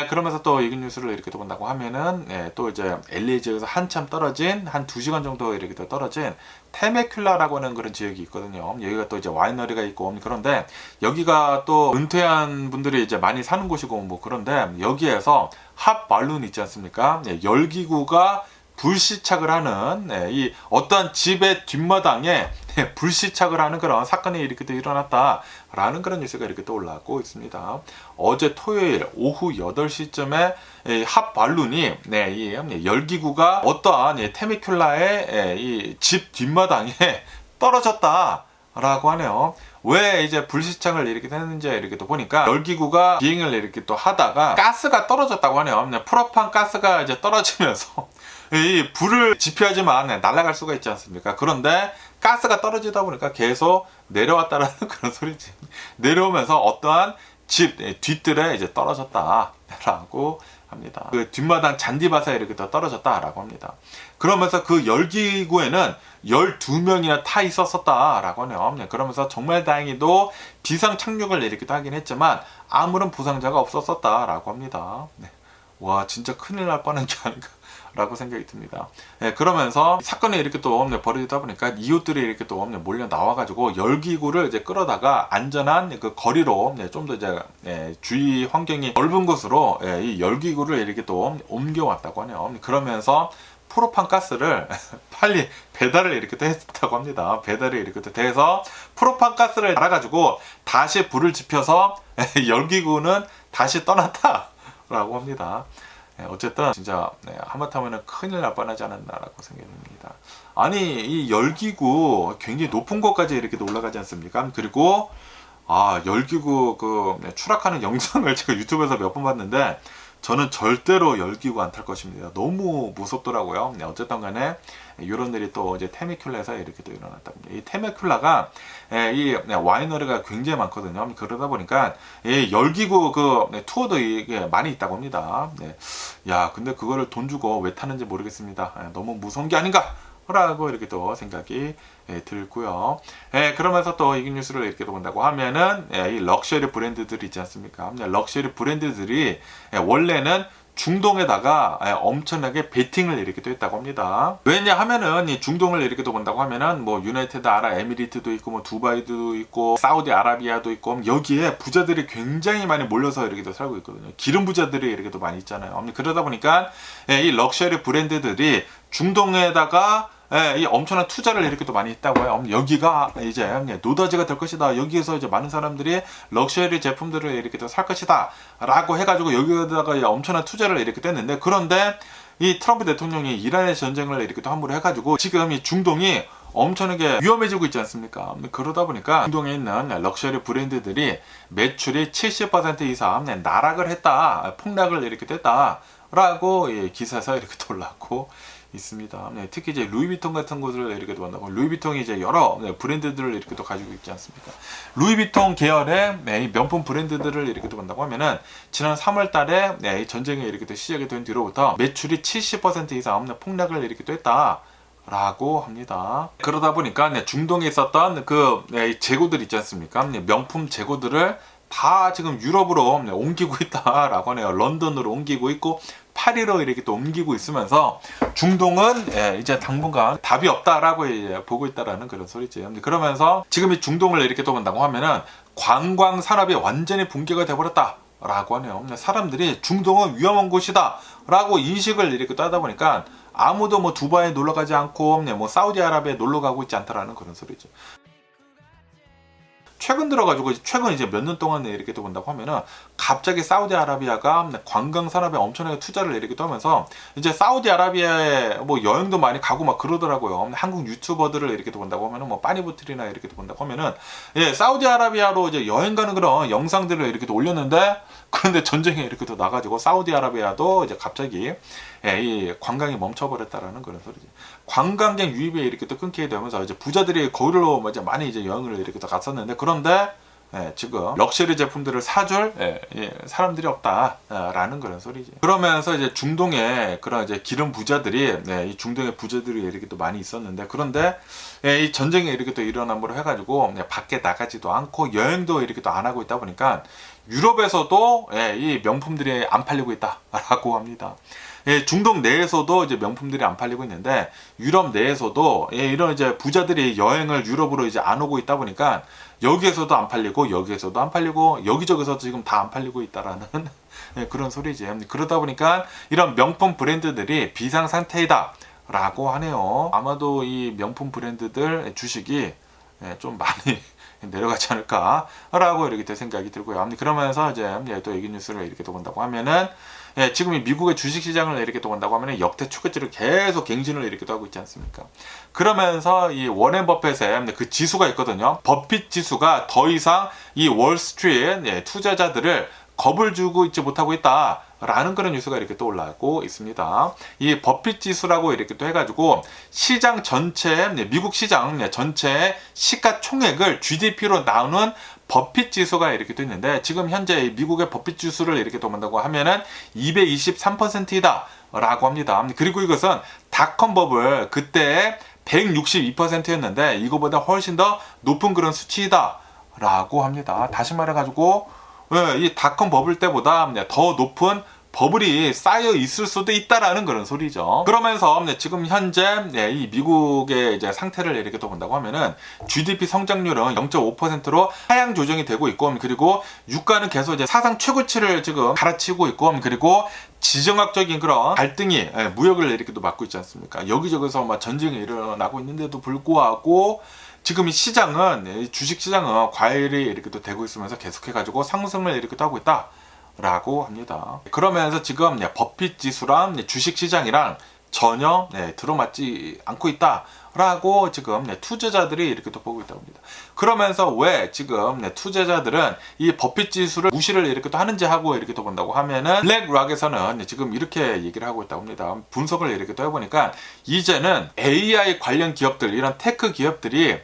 그러면서 또 이 뉴스를 이렇게 또 본다고 하면은 또 이제 LA 지역에서 한참 떨어진 한 2시간 정도 이렇게 또 떨어진 테메큘라라고 하는 그런 지역이 있거든요. 여기가 또 이제 와이너리가 있고 그런데 여기가 또 은퇴한 분들이 이제 많이 사는 곳이고 뭐 그런데 여기에서 핫 발룬 있지 않습니까? 열기구가 불시착을 하는 이 어떤 집의 뒷마당에 불시착을 하는 그런 사건이 이렇게 또 일어났다라는 그런 뉴스가 이렇게 또 올라오고 있습니다. 어제 토요일 오후 8시쯤에 핫 발룬이 이 열기구가 어떠한 테메큘라의 이 집 뒷마당에 떨어졌다라고 하네요. 왜 이제 불시착을 이렇게 했는지 이렇게 또 보니까 열기구가 비행을 이렇게 또 하다가 가스가 떨어졌다고 하네요. 프로판 가스가 이제 떨어지면서 이 불을 지피하지만 날아갈 수가 있지 않습니까? 그런데 가스가 떨어지다 보니까 계속 내려왔다라는 그런 소리지. 내려오면서 어떠한 집 뒷뜰에 이제 떨어졌다라고 합니다. 그 뒷마당 잔디밭에 이렇게 떨어졌다라고 합니다. 그러면서 그 열기구에는 12명이나 타 있었다라고 하네요. 그러면서 정말 다행히도 비상 착륙을 이렇게 하긴 했지만 아무런 부상자가 없었다라고 합니다. 와, 진짜 큰일 날 뻔한 게 아닌가 라고 생각이 듭니다. 그러면서 사건이 이렇게 또 벌어지다 보니까 이웃들이 이렇게 또 몰려 나와가지고 열기구를 이제 끌어다가 안전한 그 거리로 좀 더 이제 주위 환경이 넓은 곳으로 이 열기구를 이렇게 또 옮겨왔다고 하네요. 그러면서 프로판 가스를 빨리 배달을 이렇게 또 했다고 합니다. 배달을 이렇게 또 돼서 프로판 가스를 달아가지고 다시 불을 지펴서 열기구는 다시 떠났다라고 합니다. 어쨌든 진짜 하마터면 큰일 날 뻔하지 않았나라고 생각합니다. 아니, 이 열기구 굉장히 높은 곳까지 이렇게 올라가지 않습니까? 그리고 열기구 그 추락하는 영상을 제가 유튜브에서 몇 번 봤는데 저는 절대로 열기구 안 탈 것입니다. 너무 무섭더라고요. 어쨌든 간에 이런 일이 또 이제 테메큘라에서 이렇게 또 일어났답니다. 이 테메큘라가 이 와이너리가 굉장히 많거든요. 그러다 보니까 이 열기구 그 투어도 이게 많이 있다고 합니다. 야, 근데 그거를 돈 주고 왜 타는지 모르겠습니다. 너무 무서운 게 아닌가? 라고 이렇게 또 생각이 들고요. 그러면서 또 이 뉴스를 이렇게 본다고 하면은 이 럭셔리 브랜드들이 있지 않습니까? 럭셔리 브랜드들이 원래는 중동에다가 엄청나게 베팅을 이렇게 또 했다고 합니다. 왜냐하면은 이 중동을 이렇게 또 본다고 하면은 뭐 유나이티드 아랍에미리트도 있고 뭐 두바이도 있고 사우디아라비아도 있고 여기에 부자들이 굉장히 많이 몰려서 이렇게 또 살고 있거든요. 기름 부자들이 이렇게 또 많이 있잖아요. 그러다 보니까 이 럭셔리 브랜드들이 중동에다가 이 엄청난 투자를 이렇게 또 많이 했다고 해요. 여기가 이제 노다지가 될 것이다. 여기에서 이제 많은 사람들이 럭셔리 제품들을 이렇게 또 살 것이다. 라고 해가지고 여기다가 엄청난 투자를 이렇게 또 했는데 그런데 이 트럼프 대통령이 이란의 전쟁을 이렇게 또 함부로 해가지고 지금 이 중동이 엄청나게 위험해지고 있지 않습니까? 그러다 보니까 중동에 있는 럭셔리 브랜드들이 매출이 70% 이상 나락을 했다. 폭락을 이렇게 됐다. 라고 기사에서 이렇게 또 올라왔고 있습니다. 특히 이제 루이비통 같은 곳을 이렇게 만나고 루이비통이 이제 여러 브랜드들을 이렇게 또 가지고 있지 않습니까? 루이비통 계열의 명품 브랜드들을 이렇게 또 본다고 하면은 지난 3월달에 이 전쟁이 이렇게 또 시작이 된 뒤로부터 매출이 70% 이상 폭락을 이렇게 또 했다. 라고 합니다. 그러다 보니까 중동에 있었던 그 재고들 있지 않습니까? 명품 재고들을 다 지금 유럽으로 옮기고 있다라고 하네요. 런던으로 옮기고 있고 파리로 이렇게 또 옮기고 있으면서 중동은 이제 당분간 답이 없다라고 보고 있다라는 그런 소리죠. 그러면서 지금 이 중동을 이렇게 또 본다고 하면은 관광 산업이 완전히 붕괴가 돼버렸다. 라고 하네요. 사람들이 중동은 위험한 곳이다 라고 인식을 이렇게 따다 보니까 아무도 뭐 두바이에 놀러 가지 않고 뭐 사우디아라비아에 놀러 가고 있지 않다라는 그런 소리죠. 최근 들어가지고 최근 이제 몇 년 동안 이렇게 또 본다고 하면은 갑자기 사우디아라비아가 관광 산업에 엄청나게 투자를 이렇게 또 하면서 이제 사우디아라비아에 뭐 여행도 많이 가고 막 그러더라고요. 한국 유튜버들을 이렇게 또 본다고 하면은 뭐 빠니보틀이나 이렇게 또 본다고 하면은 사우디아라비아로 이제 여행 가는 그런 영상들을 이렇게 또 올렸는데 그런데 전쟁에 이렇게 또 나가지고 사우디아라비아도 이제 갑자기 이 관광이 멈춰버렸다라는 그런 소리지. 관광객 유입이 이렇게 또 끊기게 되면서 이제 부자들이 거기로 이제 많이 이제 여행을 이렇게 또 갔었는데, 그런데 지금 럭셔리 제품들을 사줄 사람들이 없다라는 그런 소리지. 그러면서 이제 중동에 그런 이제 기름 부자들이 이 중동의 부자들이 이렇게 또 많이 있었는데, 그런데 이 전쟁이 이렇게 또 일어남으로 해가지고 밖에 나가지도 않고 여행도 이렇게 또 안 하고 있다 보니까 유럽에서도 이 명품들이 안 팔리고 있다라고 합니다. 중동 내에서도 이제 명품들이 안 팔리고 있는데, 유럽 내에서도 이런 이제 부자들이 여행을 유럽으로 이제 안 오고 있다 보니까 여기에서도 안 팔리고 여기에서도 안 팔리고 여기저기서 지금 다 안 팔리고 있다라는 그런 소리지. 그러다 보니까 이런 명품 브랜드들이 비상 상태이다 라고 하네요. 아마도 이 명품 브랜드들 주식이 좀 많이 내려가지 않을까 라고 이렇게 생각이 들고요. 그러면서 이제 또 얘기 뉴스를 이렇게 또 본다고 하면은, 지금 이 미국의 주식시장을 이렇게 또 본다고 하면은 역대 최고치를 계속 갱신을 이렇게 또 하고 있지 않습니까? 그러면서 이 워렌 버핏의 그 지수가 있거든요. 버핏 지수가 더 이상 이 월스트리트 투자자들을 겁을 주고 있지 못하고 있다라는 그런 뉴스가 이렇게 또 올라오고 있습니다. 이 버핏 지수라고 이렇게 또 해가지고 시장 전체, 미국 시장 전체 시가총액을 GDP로 나누는 버핏 지수가 이렇게 또 있는데, 지금 현재 미국의 버핏 지수를 이렇게 또 본다고 하면은 223%이다 라고 합니다. 그리고 이것은 닷컴 버블 그때 162%였는데 이거보다 훨씬 더 높은 그런 수치이다 라고 합니다. 다시 말해가지고 이 닷컴 버블 때보다 더 높은 버블이 쌓여 있을 수도 있다라는 그런 소리죠. 그러면서 지금 현재 이 미국의 이제 상태를 이렇게 또 본다고 하면은 GDP 성장률은 0.5%로 하향 조정이 되고 있고, 그리고 유가는 계속 이제 사상 최고치를 지금 갈아치고 있고, 그리고 지정학적인 그런 갈등이 무역을 이렇게 또 막고 있지 않습니까? 여기저기서 막 전쟁이 일어나고 있는데도 불구하고 지금 이 시장은, 주식 시장은 과열이 이렇게 또 되고 있으면서 계속해가지고 상승을 이렇게 또 하고 있다 라고 합니다. 그러면서 지금 버핏 지수랑 주식 시장이랑 전혀 들어맞지 않고 있다라고 지금 투자자들이 이렇게 또 보고 있다고 합니다. 그러면서 왜 지금 투자자들은 이 버핏 지수를 무시를 이렇게 또 하는지 하고 이렇게 또 본다고 하면은, 블랙락에서는 지금 이렇게 얘기를 하고 있다고 합니다. 분석을 이렇게 또 해보니까 이제는 AI 관련 기업들, 이런 테크 기업들이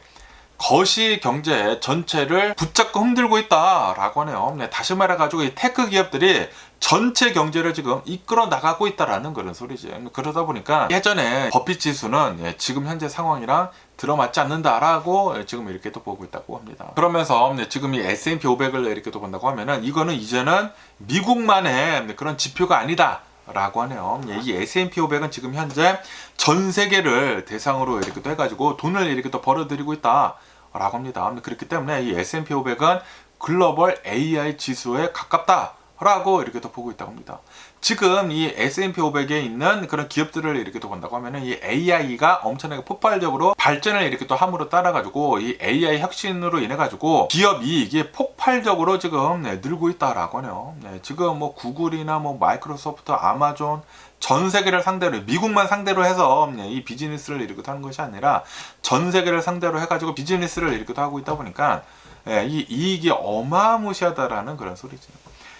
거시 경제 전체를 붙잡고 흔들고 있다라고 하네요. 다시 말해가지고 이 테크 기업들이 전체 경제를 지금 이끌어 나가고 있다라는 그런 소리지. 그러다 보니까 예전에 버핏 지수는 지금 현재 상황이랑 들어맞지 않는다라고 지금 이렇게 또 보고 있다고 합니다. 그러면서 지금 이 S&P 500을 이렇게 또 본다고 하면은 이거는 이제는 미국만의 그런 지표가 아니다 라고 하네요. 이 S&P 500은 지금 현재 전 세계를 대상으로 이렇게 또 해가지고 돈을 이렇게 또 벌어들이고 있다 라고 합니다. 그렇기 때문에 이 S&P 500은 글로벌 AI 지수에 가깝다 라고 이렇게 또 보고 있다고 합니다. 지금 이 S&P 500에 있는 그런 기업들을 이렇게 또 본다고 하면은 이 AI가 엄청나게 폭발적으로 발전을 이렇게 또 함으로 따라가지고 이 AI 혁신으로 인해 가지고 기업 이익이 폭발적으로 지금 늘고 있다라고 하네요. 지금 뭐 구글이나 뭐 마이크로소프트, 아마존 전 세계를 상대로, 미국만 상대로 해서 이 비즈니스를 이렇게 하는 것이 아니라 전 세계를 상대로 해가지고 비즈니스를 이렇게 하고 있다 보니까 이 이익이 어마무시하다라는 그런 소리죠.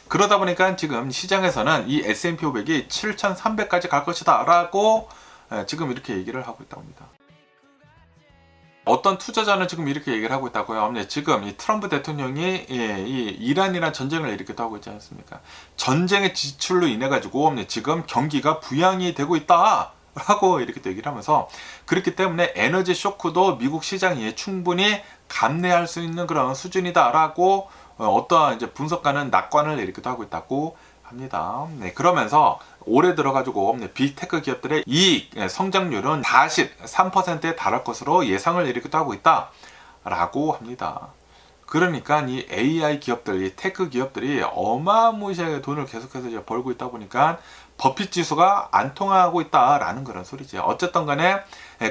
그러다 보니까 지금 시장에서는 이 S&P 500이 7,300까지 갈 것이다 라고 지금 이렇게 얘기를 하고 있다고 합니다. 어떤 투자자는 지금 이렇게 얘기를 하고 있다고요. 지금 이 트럼프 대통령이 이 이란이란 전쟁을 이렇게 하고 있지 않습니까? 전쟁의 지출로 인해 가지고 지금 경기가 부양이 되고 있다 라고 이렇게 또 얘기를 하면서, 그렇기 때문에 에너지 쇼크도 미국 시장이 충분히 감내할 수 있는 그런 수준이다 라고 어떠한 이제 분석가는 낙관을 이렇게 하고 있다고 합니다. 그러면서 올해 들어가지고 빅테크 기업들의 이익 성장률은 43%에 달할 것으로 예상을 이렇게 하고 있다라고 합니다. 그러니까 이 AI 기업들, 이 테크 기업들이 어마무시하게 돈을 계속해서 이제 벌고 있다 보니까 버핏 지수가 안 통하고 있다라는 그런 소리지. 어쨌든 간에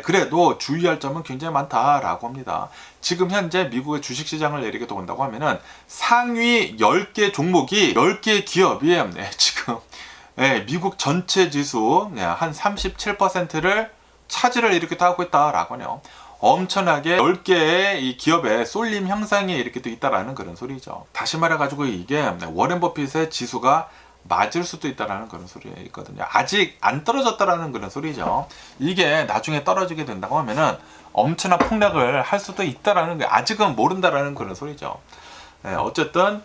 그래도 주의할 점은 굉장히 많다라고 합니다. 지금 현재 미국의 주식시장을 이렇게 본다고 하면은 상위 10개 종목이 10개 기업이 지금 미국 전체 지수 한 37%를 차지를 이렇게 하고 있다라고 하네요. 엄청나게 10개의 이 기업의 쏠림 형상이 이렇게 또 있다라는 그런 소리죠. 다시 말해가지고 이게 워렌 버핏의 지수가 맞을 수도 있다라는 그런 소리거든요. 아직 안 떨어졌다라는 그런 소리죠. 이게 나중에 떨어지게 된다고 하면은 엄청난 폭락을 할 수도 있다라는 게 아직은 모른다라는 그런 소리죠. 어쨌든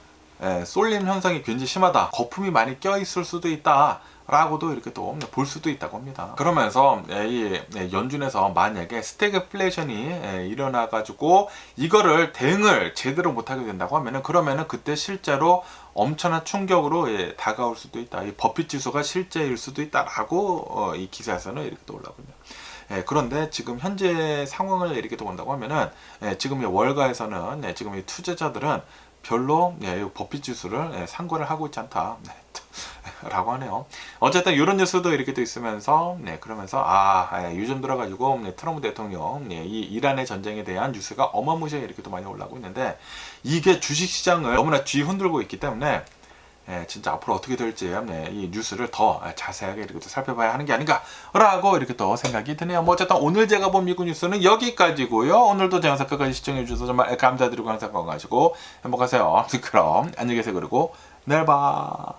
쏠림 현상이 굉장히 심하다. 거품이 많이 껴 있을 수도 있다. 라고도 이렇게 또 볼 수도 있다고 합니다. 그러면서 이 연준에서 만약에 스태그플레이션이 일어나 가지고 이거를 대응을 제대로 못하게 된다고 하면은 그러면은 그때 실제로 엄청난 충격으로 다가올 수도 있다. 이 버핏 지수가 실제일 수도 있다라고 이 기사에서는 이렇게 또 올라오고 있네요. 그런데 지금 현재 상황을 이렇게 또 본다고 하면은 지금 이 월가에서는 지금 이 투자자들은 별로 버핏 지수를 상관을 하고 있지 않다. 라고 하네요. 어쨌든 이런 뉴스도 이렇게 또 있으면서 그러면서 요즘 들어가지고 트럼프 대통령 이 이란의 전쟁에 대한 뉴스가 어마무시하게 이렇게 또 많이 올라오고 있는데 이게 주식시장을 너무나 쥐흔들고 있기 때문에 진짜 앞으로 어떻게 될지 이 뉴스를 더 자세하게 이렇게 또 살펴봐야 하는 게 아닌가라고 이렇게 또 생각이 드네요. 뭐 어쨌든 오늘 제가 본 미국 뉴스는 여기까지고요. 오늘도 제 영상 끝까지 시청해 주셔서 정말 감사드리고 항상 건강하시고 행복하세요. 그럼 안녕히 계세요. 그리고 내일 봐.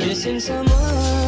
Missing someone